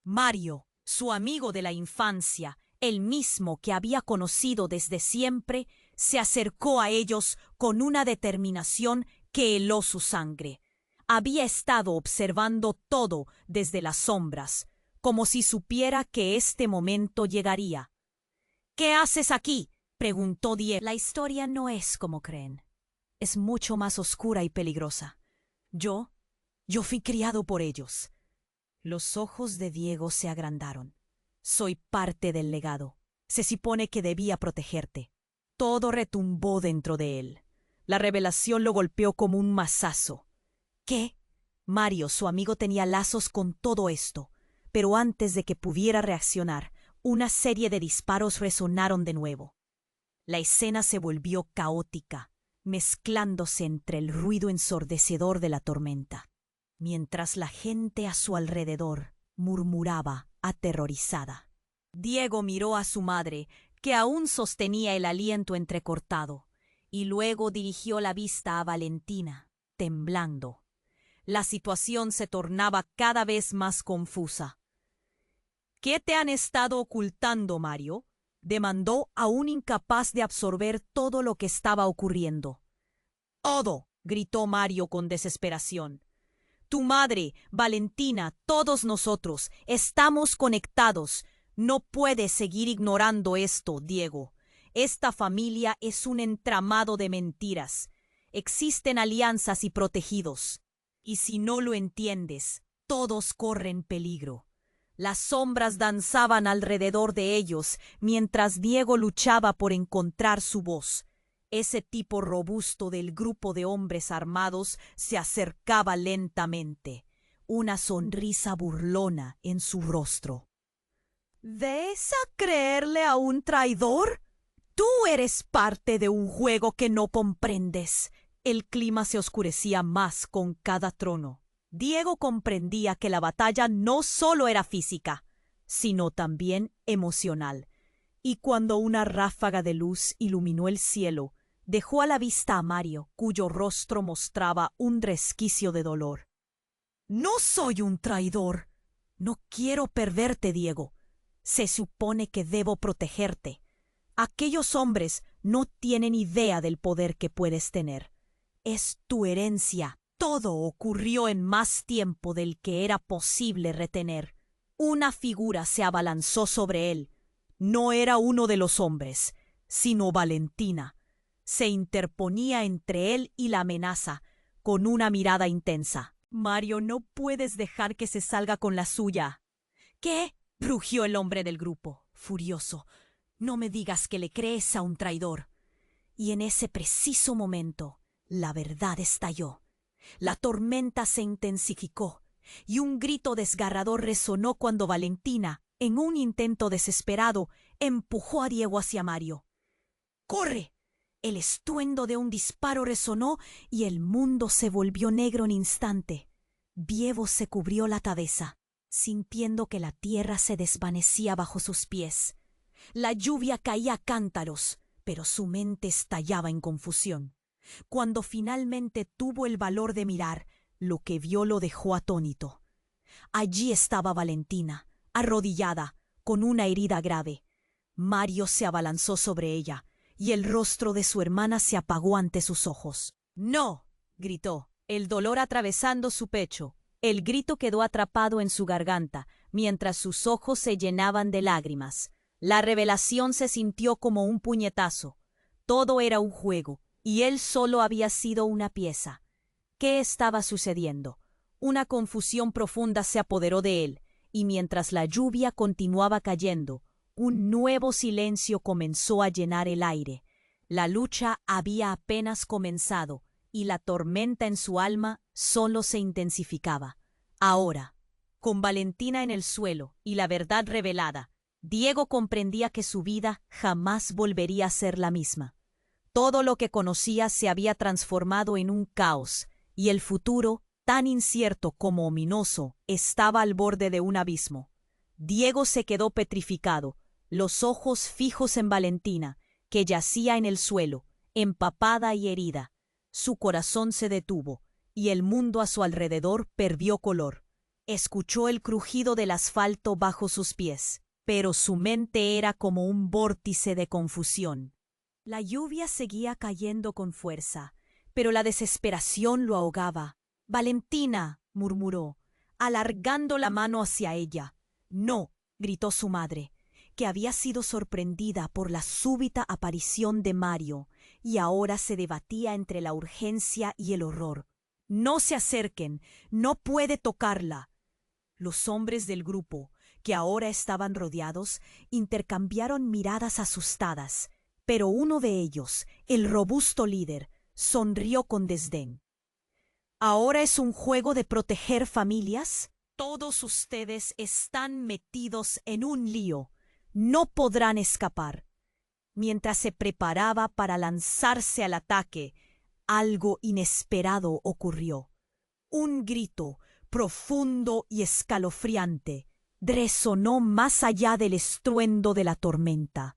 [SPEAKER 1] Mario, Su amigo de la infancia, el mismo que había conocido desde siempre, se acercó a ellos con una determinación que heló su sangre. Había estado observando todo desde las sombras, como si supiera que este momento llegaría. —¿Qué haces aquí? —preguntó Diego. La historia no es como creen. Es mucho más oscura y peligrosa. Yo fui criado por ellos. Los ojos de Diego se agrandaron. Soy parte del legado. Se supone que debía protegerte. Todo retumbó dentro de él. La revelación lo golpeó como un mazazo. ¿Qué? Mario, su amigo, tenía lazos con todo esto, pero antes de que pudiera reaccionar, una serie de disparos resonaron de nuevo. La escena se volvió caótica, mezclándose entre el ruido ensordecedor de la tormenta, mientras la gente a su alrededor murmuraba aterrorizada. Diego miró a su madre, que aún sostenía el aliento entrecortado, y luego dirigió la vista a Valentina, temblando. La situación se tornaba cada vez más confusa. —¿Qué te han estado ocultando, Mario? —demandó, aún incapaz de absorber todo lo que estaba ocurriendo. —Todo —gritó Mario con desesperación. Tu madre, Valentina, todos nosotros, estamos conectados. No puedes seguir ignorando esto, Diego. Esta familia es un entramado de mentiras. Existen alianzas y protegidos. Y si no lo entiendes, todos corren peligro. Las sombras danzaban alrededor de ellos mientras Diego luchaba por encontrar su voz. Ese tipo robusto del grupo de hombres armados se acercaba lentamente, una sonrisa burlona en su rostro. —¿Ves a creerle a un traidor? Tú eres parte de un juego que no comprendes. El clima se oscurecía más con cada trono. Diego comprendía que la batalla no solo era física, sino también emocional. Y cuando una ráfaga de luz iluminó el cielo, dejó a la vista a Mario, cuyo rostro mostraba un resquicio de dolor. —No soy un traidor. No quiero perderte, Diego. Se supone que debo protegerte. Aquellos hombres no tienen idea del poder que puedes tener. Es tu herencia. Todo ocurrió en más tiempo del que era posible retener. Una figura se abalanzó sobre él. No era uno de los hombres, sino Valentina. Se interponía entre él y la amenaza, con una mirada intensa. —Mario, no puedes dejar que se salga con la suya. —¿Qué? —rugió el hombre del grupo, furioso. —No me digas que le crees a un traidor. Y en ese preciso momento, la verdad estalló. La tormenta se intensificó, y un grito desgarrador resonó cuando Valentina, en un intento desesperado, empujó a Diego hacia Mario. —¡Corre! El estruendo de un disparo resonó y el mundo se volvió negro en instante. Diego se cubrió la cabeza, sintiendo que la tierra se desvanecía bajo sus pies. La lluvia caía a cántaros, pero su mente estallaba en confusión. Cuando finalmente tuvo el valor de mirar, lo que vio lo dejó atónito. Allí estaba Valentina, arrodillada, con una herida grave. Mario se abalanzó sobre ella, y el rostro de su hermana se apagó ante sus ojos. —¡No! —gritó, el dolor atravesando su pecho. El grito quedó atrapado en su garganta, mientras sus ojos se llenaban de lágrimas. La revelación se sintió como un puñetazo. Todo era un juego, y él solo había sido una pieza. ¿Qué estaba sucediendo? Una confusión profunda se apoderó de él, y mientras la lluvia continuaba cayendo, un nuevo silencio comenzó a llenar el aire. La lucha había apenas comenzado, y la tormenta en su alma solo se intensificaba. Ahora, con Valentina en el suelo y la verdad revelada, Diego comprendía que su vida jamás volvería a ser la misma. Todo lo que conocía se había transformado en un caos, y el futuro, tan incierto como ominoso, estaba al borde de un abismo. Diego se quedó petrificado, los ojos fijos en Valentina, que yacía en el suelo, empapada y herida. Su corazón se detuvo, y el mundo a su alrededor perdió color. Escuchó el crujido del asfalto bajo sus pies, pero su mente era como un vórtice de confusión. La lluvia seguía cayendo con fuerza, pero la desesperación lo ahogaba. «Valentina», murmuró, alargando la mano hacia ella. «No», gritó su madre, que había sido sorprendida por la súbita aparición de Mario y ahora se debatía entre la urgencia y el horror. «No se acerquen, no puede tocarla». Los hombres del grupo, que ahora estaban rodeados, intercambiaron miradas asustadas, pero uno de ellos, el robusto líder, sonrió con desdén. ¿Ahora es un juego de proteger familias? Todos ustedes están metidos en un lío. No podrán escapar. Mientras se preparaba para lanzarse al ataque, algo inesperado ocurrió. Un grito, profundo y escalofriante, resonó más allá del estruendo de la tormenta.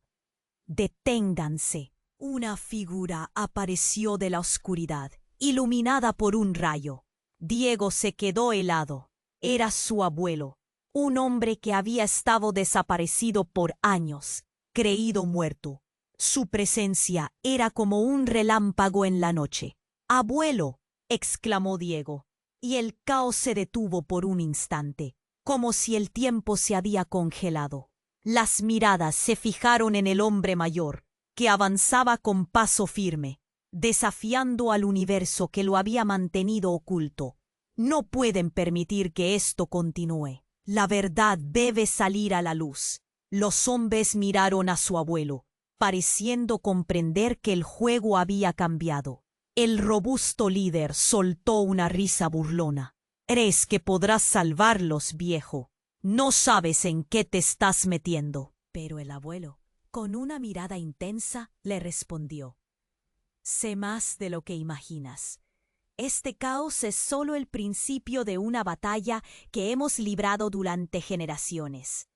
[SPEAKER 1] «Deténganse». Una figura apareció de la oscuridad, iluminada por un rayo. Diego se quedó helado. Era su abuelo, un hombre que había estado desaparecido por años, creído muerto. Su presencia era como un relámpago en la noche. «¡Abuelo!», exclamó Diego, y el caos se detuvo por un instante, como si el tiempo se había congelado. Las miradas se fijaron en el hombre mayor, que avanzaba con paso firme, desafiando al universo que lo había mantenido oculto. No pueden permitir que esto continúe. La verdad debe salir a la luz. Los hombres miraron a su abuelo, pareciendo comprender que el juego había cambiado. El robusto líder soltó una risa burlona. «¿Crees que podrás salvarlos, viejo? No sabes en qué te estás metiendo». Pero el abuelo, con una mirada intensa, le respondió: «Sé más de lo que imaginas. Este caos es solo el principio de una batalla que hemos librado durante generaciones».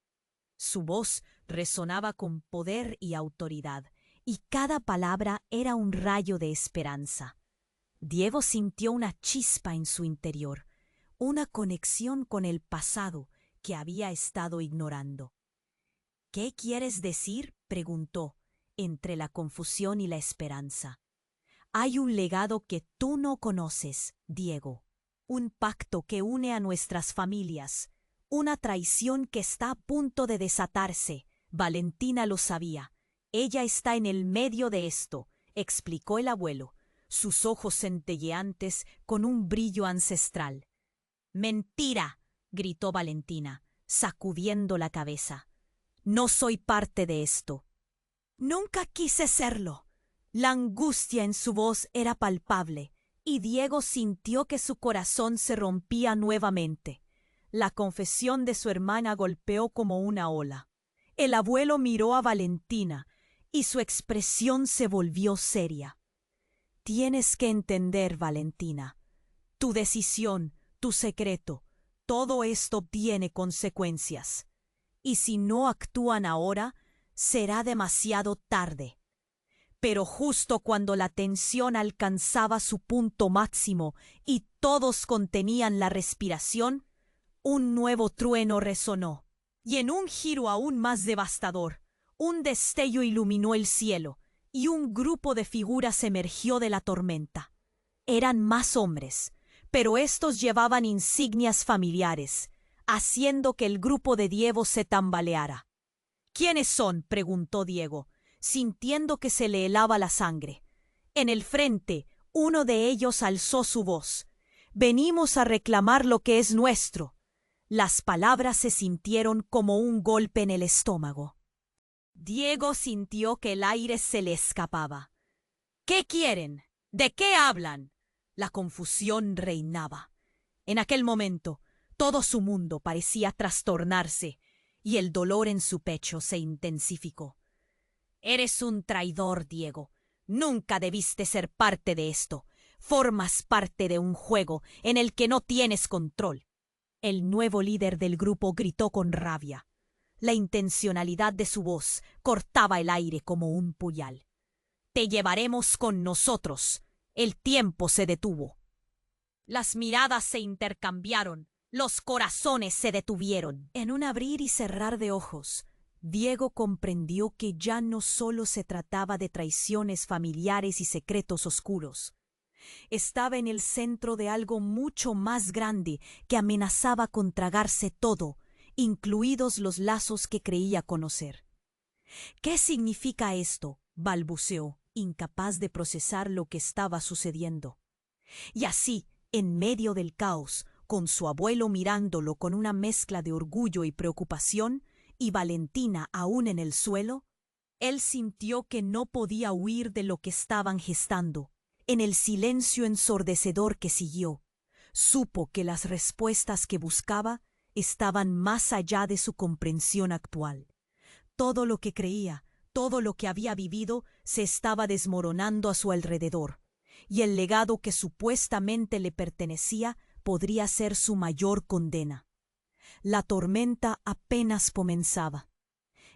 [SPEAKER 1] Su voz resonaba con poder y autoridad, y cada palabra era un rayo de esperanza. Diego sintió una chispa en su interior, una conexión con el pasado que había estado ignorando. «¿Qué quieres decir?», preguntó, entre la confusión y la esperanza. «Hay un legado que tú no conoces, Diego, un pacto que une a nuestras familias, una traición que está a punto de desatarse. Valentina lo sabía. Ella está en el medio de esto», explicó el abuelo, sus ojos centelleantes con un brillo ancestral. «Mentira», gritó Valentina, sacudiendo la cabeza. «No soy parte de esto». «Nunca quise serlo». La angustia en su voz era palpable, y Diego sintió que su corazón se rompía nuevamente. La confesión de su hermana golpeó como una ola. El abuelo miró a Valentina, y su expresión se volvió seria. «Tienes que entender, Valentina. Tu decisión, tu secreto, todo esto tiene consecuencias. Y si no actúan ahora, será demasiado tarde». Pero justo cuando la tensión alcanzaba su punto máximo y todos contenían la respiración, un nuevo trueno resonó, y en un giro aún más devastador, un destello iluminó el cielo, y un grupo de figuras emergió de la tormenta. Eran más hombres, pero estos llevaban insignias familiares, haciendo que el grupo de Diego se tambaleara. «¿Quiénes son?», preguntó Diego, sintiendo que se le helaba la sangre. En el frente, uno de ellos alzó su voz: «Venimos a reclamar lo que es nuestro». Las palabras se sintieron como un golpe en el estómago. Diego sintió que el aire se le escapaba. «¿Qué quieren? ¿De qué hablan?». La confusión reinaba. En aquel momento, todo su mundo parecía trastornarse, y el dolor en su pecho se intensificó. «Eres un traidor, Diego. Nunca debiste ser parte de esto. Formas parte de un juego en el que no tienes control». El nuevo líder del grupo gritó con rabia. La intencionalidad de su voz cortaba el aire como un puñal. «Te llevaremos con nosotros». El tiempo se detuvo. Las miradas se intercambiaron, Los corazones se detuvieron. En un abrir y cerrar de ojos, Diego comprendió que ya no solo se trataba de traiciones familiares y secretos oscuros. Estaba en el centro de algo mucho más grande que amenazaba con tragarse todo, incluidos los lazos que creía conocer. ¿Qué significa esto?, balbuceó, incapaz de procesar lo que estaba sucediendo. Y así, en medio del caos, con su abuelo mirándolo con una mezcla de orgullo y preocupación, y Valentina aún en el suelo, él sintió que no podía huir de lo que estaban gestando. En el silencio ensordecedor que siguió, supo que las respuestas que buscaba estaban más allá de su comprensión actual. Todo lo que creía, todo lo que había vivido, se estaba desmoronando a su alrededor, y el legado que supuestamente le pertenecía podría ser su mayor condena. La tormenta apenas comenzaba.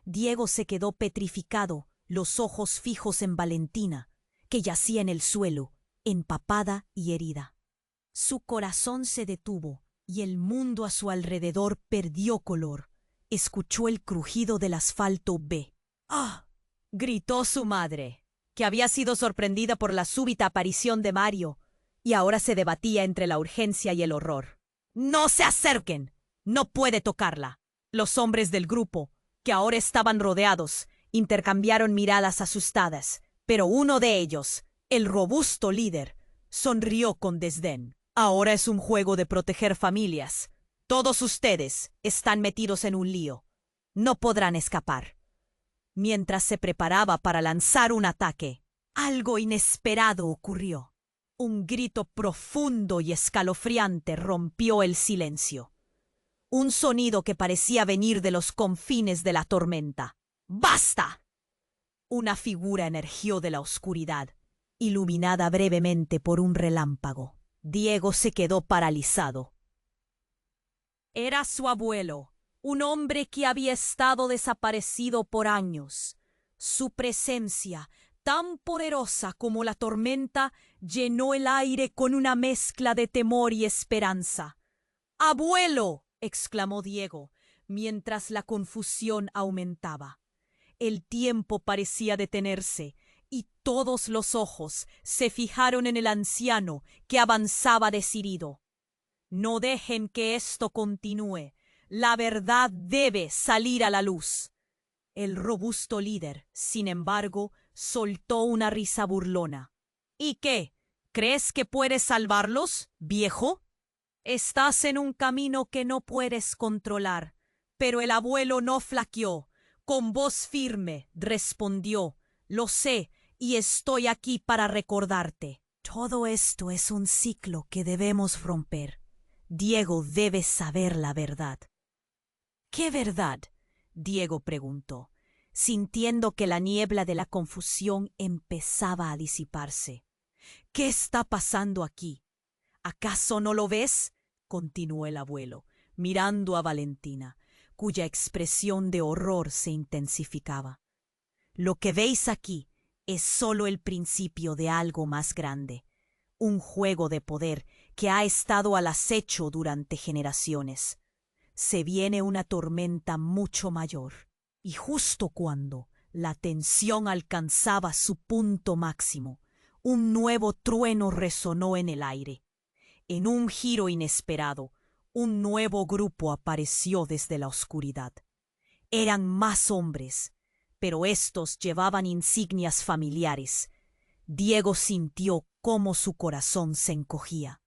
[SPEAKER 1] Diego se quedó petrificado, los ojos fijos en Valentina, que yacía en el suelo, empapada y herida. Su corazón se detuvo y el mundo a su alrededor perdió color. Escuchó el crujido del asfalto B. ¡Ah! Gritó su madre, que había sido sorprendida por la súbita aparición de Mario, y ahora se debatía entre la urgencia y el horror. ¡No se acerquen! No puede tocarla. Los hombres del grupo, que ahora estaban rodeados, intercambiaron miradas asustadas, pero uno de ellos, el robusto líder, sonrió con desdén. Ahora es un juego de proteger familias. Todos ustedes están metidos en un lío. No podrán escapar. Mientras se preparaba para lanzar un ataque, algo inesperado ocurrió. Un grito profundo y escalofriante rompió el silencio. Un sonido que parecía venir de los confines de la tormenta. ¡Basta! Una figura emergió de la oscuridad, iluminada brevemente por un relámpago. Diego se quedó paralizado. Era su abuelo, un hombre que había estado desaparecido por años. Su presencia, tan poderosa como la tormenta, llenó el aire con una mezcla de temor y esperanza. ¡Abuelo!, exclamó Diego, mientras la confusión aumentaba. El tiempo parecía detenerse, y todos los ojos se fijaron en el anciano que avanzaba decidido. No dejen que esto continúe. La verdad debe salir a la luz. El robusto líder, sin embargo, soltó una risa burlona. ¿Y qué? ¿Crees que puedes salvarlos, viejo? Estás en un camino que no puedes controlar. Pero el abuelo no flaqueó. Con voz firme respondió: lo sé, y estoy aquí para recordarte. Todo esto es un ciclo que debemos romper. Diego debe saber la verdad. ¿Qué verdad?, Diego preguntó, sintiendo que la niebla de la confusión empezaba a disiparse. ¿Qué está pasando aquí? ¿Acaso no lo ves?, continuó el abuelo, mirando a Valentina, cuya expresión de horror se intensificaba. Lo que veis aquí es solo el principio de algo más grande, un juego de poder que ha estado al acecho durante generaciones. Se viene una tormenta mucho mayor, y justo cuando la tensión alcanzaba su punto máximo, un nuevo trueno resonó en el aire. En un giro inesperado, un nuevo grupo apareció desde la oscuridad. Eran más hombres, pero estos llevaban insignias familiares. Diego sintió cómo su corazón se encogía.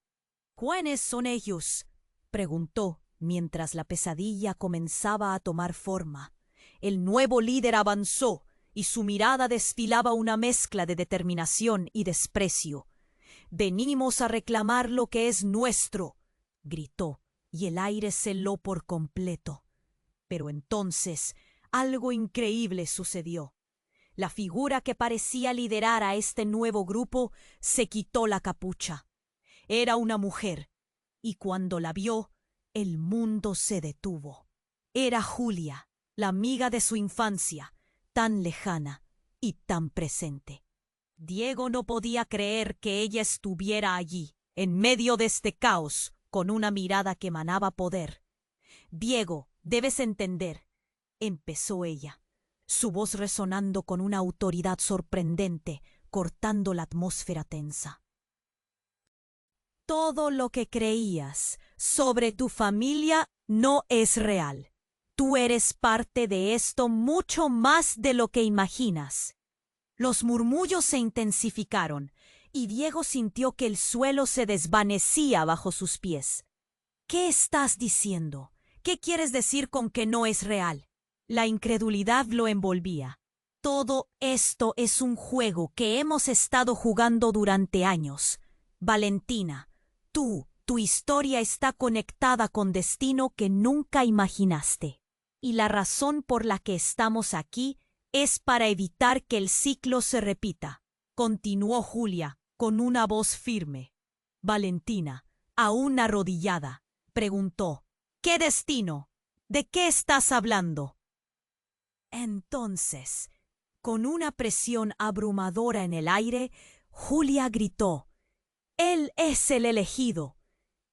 [SPEAKER 1] ¿Quiénes son ellos?, preguntó, mientras la pesadilla comenzaba a tomar forma. El nuevo líder avanzó, y su mirada desfilaba una mezcla de determinación y desprecio. «Venimos a reclamar lo que es nuestro», gritó, y el aire se heló por completo. Pero entonces algo increíble sucedió. La figura que parecía liderar a este nuevo grupo se quitó la capucha. Era una mujer, y cuando la vio, el mundo se detuvo. Era Julia, la amiga de su infancia, tan lejana y tan presente. Diego no podía creer que ella estuviera allí, en medio de este caos, con una mirada que emanaba poder. «Diego, debes entender», empezó ella, su voz resonando con una autoridad sorprendente, cortando la atmósfera tensa. «Todo lo que creías sobre tu familia no es real. Tú eres parte de esto mucho más de lo que imaginas». Los murmullos se intensificaron, y Diego sintió que el suelo se desvanecía bajo sus pies. «¿Qué estás diciendo? ¿Qué quieres decir con que no es real?» La incredulidad lo envolvía. «Todo esto es un juego que hemos estado jugando durante años. Valentina, tu historia está conectada con destino que nunca imaginaste. Y la razón por la que estamos aquí es para evitar que el ciclo se repita», continuó Julia con una voz firme. Valentina, aún arrodillada, preguntó: «¿Qué destino? ¿De qué estás hablando?» Entonces, con una presión abrumadora en el aire, Julia gritó: «Él es el elegido».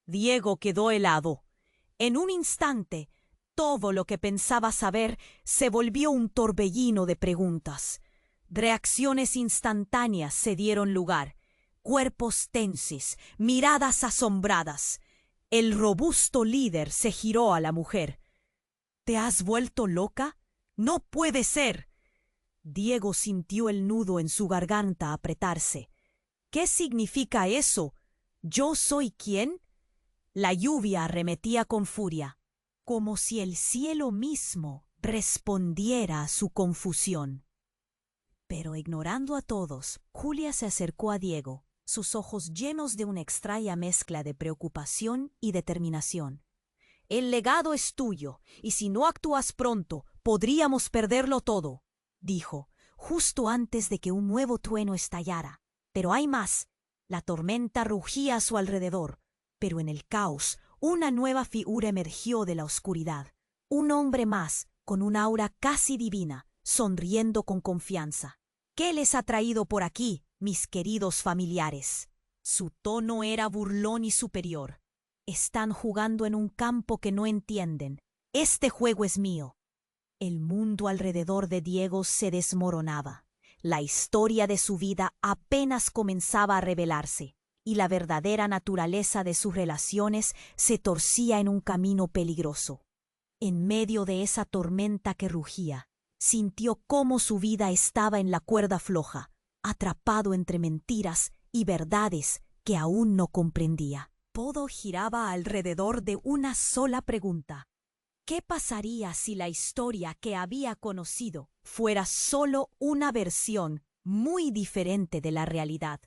[SPEAKER 1] Diego quedó helado. En un instante, todo lo que pensaba saber se volvió un torbellino de preguntas. Reacciones instantáneas se dieron lugar. Cuerpos tensos, miradas asombradas. El robusto líder se giró a la mujer. «¿Te has vuelto loca? ¡No puede ser!». Diego sintió el nudo en su garganta apretarse. «¿Qué significa eso? ¿Yo soy quién?». La lluvia arremetía con furia, como si el cielo mismo respondiera a su confusión. Pero ignorando a todos, Julia se acercó a Diego, sus ojos llenos de una extraña mezcla de preocupación y determinación. «El legado es tuyo, y si no actúas pronto, podríamos perderlo todo», dijo, justo antes de que un nuevo trueno estallara. «Pero hay más». La tormenta rugía a su alrededor, pero en el caos una nueva figura emergió de la oscuridad. Un hombre más, con un aura casi divina, sonriendo con confianza. «¿Qué les ha traído por aquí, mis queridos familiares?». Su tono era burlón y superior. «Están jugando en un campo que no entienden. Este juego es mío». El mundo alrededor de Diego se desmoronaba. La historia de su vida apenas comenzaba a revelarse, y la verdadera naturaleza de sus relaciones se torcía en un camino peligroso. En medio de esa tormenta que rugía, sintió cómo su vida estaba en la cuerda floja, atrapado entre mentiras y verdades que aún no comprendía. Todo giraba alrededor de una sola pregunta: ¿qué pasaría si la historia que había conocido fuera solo una versión muy diferente de la realidad?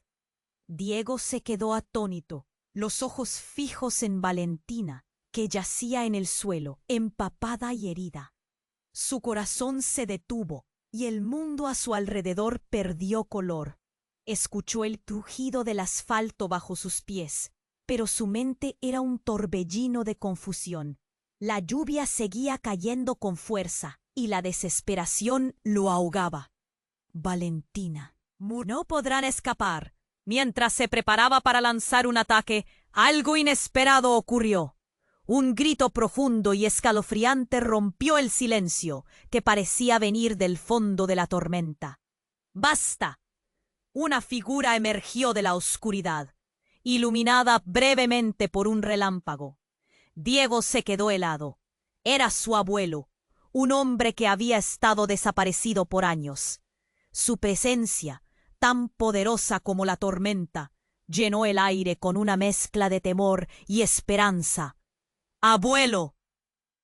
[SPEAKER 1] Diego se quedó atónito, los ojos fijos en Valentina, que yacía en el suelo, empapada y herida. Su corazón se detuvo y el mundo a su alrededor perdió color. Escuchó el crujido del asfalto bajo sus pies, pero su mente era un torbellino de confusión. La lluvia seguía cayendo con fuerza y la desesperación lo ahogaba. «Valentina, no podrán escapar». Mientras se preparaba para lanzar un ataque, algo inesperado ocurrió. Un grito profundo y escalofriante rompió el silencio que parecía venir del fondo de la tormenta. «¡Basta!». Una figura emergió de la oscuridad, iluminada brevemente por un relámpago. Diego se quedó helado. Era su abuelo, un hombre que había estado desaparecido por años. Su presencia, tan poderosa como la tormenta, llenó el aire con una mezcla de temor y esperanza. «¡Abuelo!»,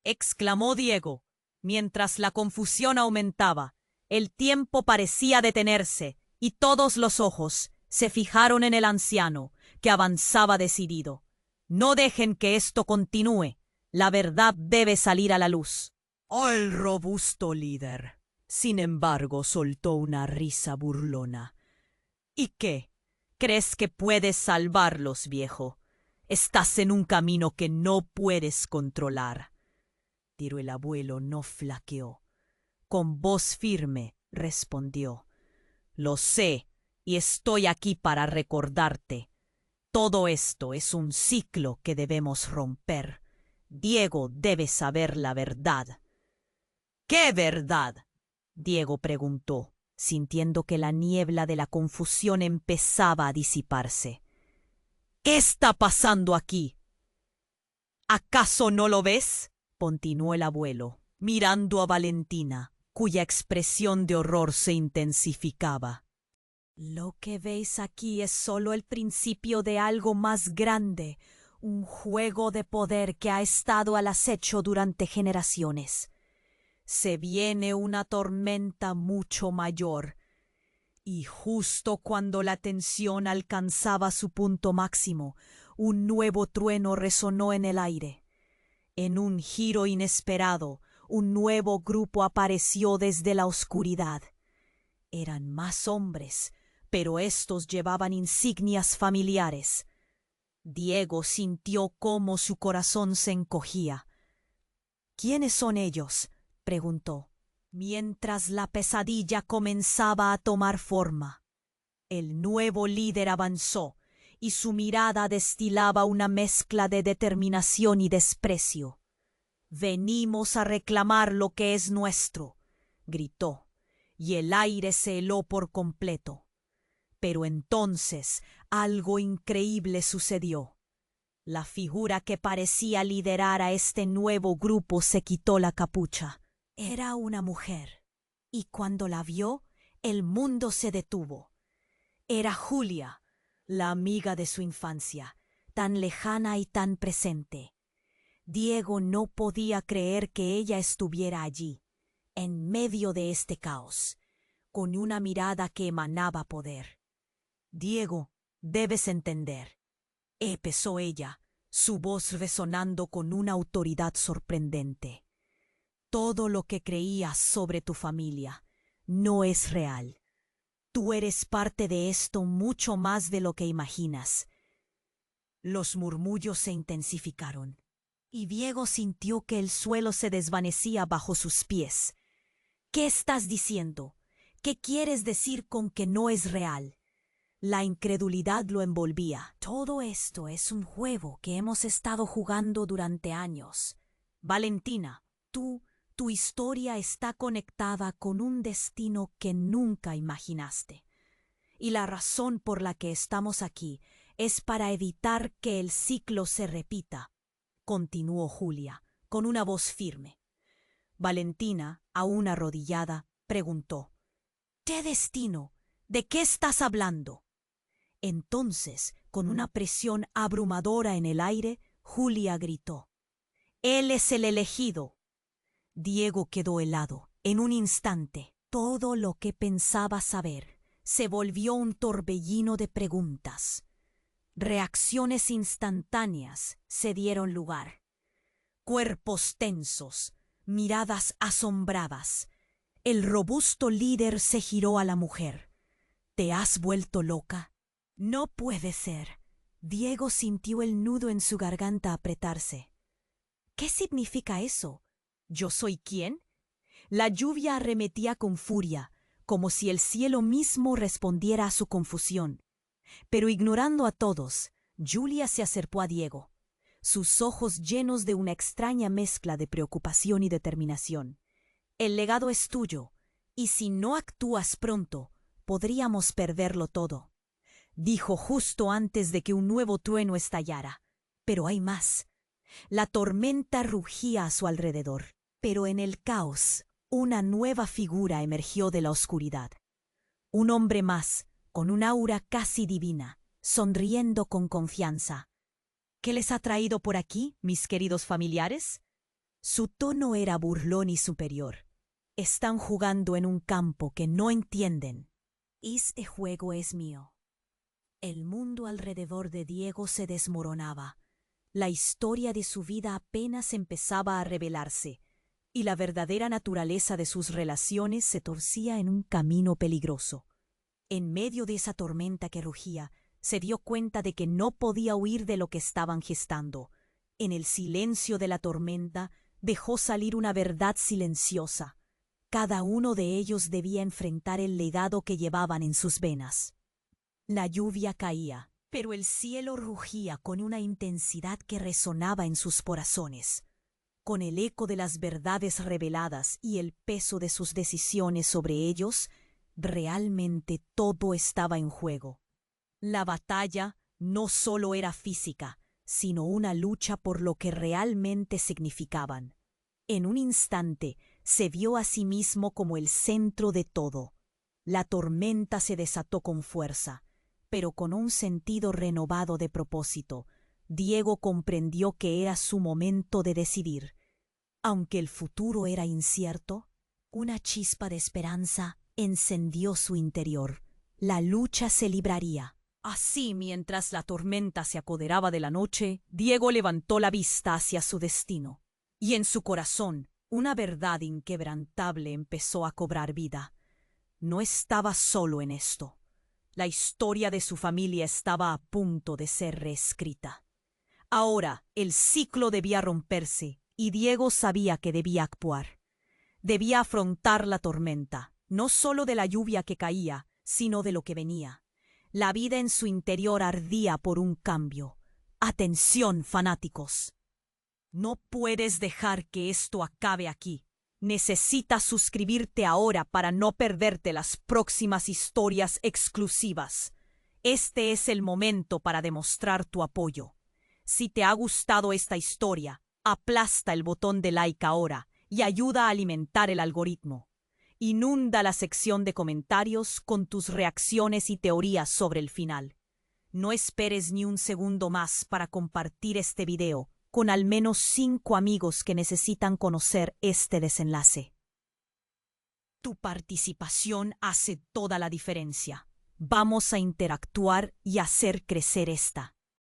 [SPEAKER 1] exclamó Diego, mientras la confusión aumentaba. El tiempo parecía detenerse, y todos los ojos se fijaron en el anciano, que avanzaba decidido. «No dejen que esto continúe. La verdad debe salir a la luz». El robusto líder, sin embargo, soltó una risa burlona. «¿Y qué? ¿Crees que puedes salvarlos, viejo? Estás en un camino que no puedes controlar». Pero el abuelo no flaqueó. Con voz firme respondió: «Lo sé, y estoy aquí para recordarte. Todo esto es un ciclo que debemos romper. Diego debe saber la verdad. ¿Qué verdad? Diego preguntó, sintiendo que la niebla de la confusión empezaba a disiparse. ¿Qué está pasando aquí? ¿Acaso no lo ves? Continuó el abuelo, mirando a Valentina, cuya expresión de horror se intensificaba. Lo que veis aquí es solo el principio de algo más grande, un juego de poder que ha estado al acecho durante generaciones. Se viene una tormenta mucho mayor, y justo cuando la tensión alcanzaba su punto máximo, un nuevo trueno resonó en el aire. En un giro inesperado, un nuevo grupo apareció desde la oscuridad. Eran más hombres, pero estos llevaban insignias familiares. Diego sintió cómo su corazón se encogía. ¿Quiénes son ellos?, preguntó, mientras la pesadilla comenzaba a tomar forma. El nuevo líder avanzó, y su mirada destilaba una mezcla de determinación y desprecio. «Venimos a reclamar lo que es nuestro», gritó, y el aire se heló por completo. Pero entonces algo increíble sucedió. La figura que parecía liderar a este nuevo grupo se quitó la capucha. Era una mujer, y cuando la vio, el mundo se detuvo. Era Julia, la amiga de su infancia, tan lejana y tan presente. Diego no podía creer que ella estuviera allí, en medio de este caos, con una mirada que emanaba poder. «Diego, debes entender», empezó ella, su voz resonando con una autoridad sorprendente. «Todo lo que creías sobre tu familia no es real. Tú eres parte de esto mucho más de lo que imaginas». Los murmullos se intensificaron, y Diego sintió que el suelo se desvanecía bajo sus pies. «¿Qué estás diciendo? ¿Qué quieres decir con que no es real?» La incredulidad lo envolvía. «Todo esto es un juego que hemos estado jugando durante años. Valentina, tu historia está conectada con un destino que nunca imaginaste. Y la razón por la que estamos aquí es para evitar que el ciclo se repita», continuó Julia, con una voz firme. Valentina, aún arrodillada, preguntó: «¿Qué destino? ¿De qué estás hablando?» Entonces, con una presión abrumadora en el aire, Julia gritó: «Él es el elegido». Diego quedó helado. En un instante, todo lo que pensaba saber se volvió un torbellino de preguntas. Reacciones instantáneas se dieron lugar. Cuerpos tensos, miradas asombradas. El robusto líder se giró a la mujer. «¿Te has vuelto loca?» «No puede ser». Diego sintió el nudo en su garganta apretarse. «¿Qué significa eso? ¿Yo soy quién?» La lluvia arremetía con furia, como si el cielo mismo respondiera a su confusión. Pero ignorando a todos, Julia se acercó a Diego, sus ojos llenos de una extraña mezcla de preocupación y determinación. «El legado es tuyo, y si no actúas pronto, podríamos perderlo todo», dijo justo antes de que un nuevo trueno estallara. Pero hay más. La tormenta rugía a su alrededor, pero en el caos una nueva figura emergió de la oscuridad. Un hombre más, con un aura casi divina, sonriendo con confianza. «¿Qué les ha traído por aquí, mis queridos familiares?» Su tono era burlón y superior. «Están jugando en un campo que no entienden. Este juego es mío». El mundo alrededor de Diego se desmoronaba. La historia de su vida apenas empezaba a revelarse, y la verdadera naturaleza de sus relaciones se torcía en un camino peligroso. En medio de esa tormenta que rugía, se dio cuenta de que no podía huir de lo que estaban gestando. En el silencio de la tormenta dejó salir una verdad silenciosa. Cada uno de ellos debía enfrentar el legado que llevaban en sus venas. La lluvia caía, Pero el cielo rugía con una intensidad que resonaba en sus corazones, con el eco de las verdades reveladas y el peso de sus decisiones sobre ellos. Realmente todo estaba en juego. La batalla no solo era física, sino una lucha por lo que realmente significaban. En un instante se vio a sí mismo como el centro de todo. La tormenta se desató con fuerza, pero con un sentido renovado de propósito. Diego comprendió que era su momento de decidir. Aunque el futuro era incierto, una chispa de esperanza encendió su interior. La lucha se libraría. Así, mientras la tormenta se apoderaba de la noche, Diego levantó la vista hacia su destino. Y en su corazón, una verdad inquebrantable empezó a cobrar vida. No estaba solo en esto. La historia de su familia estaba a punto de ser reescrita. Ahora el ciclo debía romperse y Diego sabía que debía actuar. Debía afrontar la tormenta, no solo de la lluvia que caía, sino de lo que venía. La vida en su interior ardía por un cambio. Atención, fanáticos. No puedes dejar que esto acabe aquí. Necesitas suscribirte ahora para no perderte las próximas historias exclusivas. Este es el momento para demostrar tu apoyo. Si te ha gustado esta historia, aplasta el botón de like ahora y ayuda a alimentar el algoritmo. Inunda la sección de comentarios con tus reacciones y teorías sobre el final. No esperes ni un segundo más para compartir este video con al menos 5 amigos que necesitan conocer este desenlace. Tu participación hace toda la diferencia. Vamos a interactuar y hacer crecer esta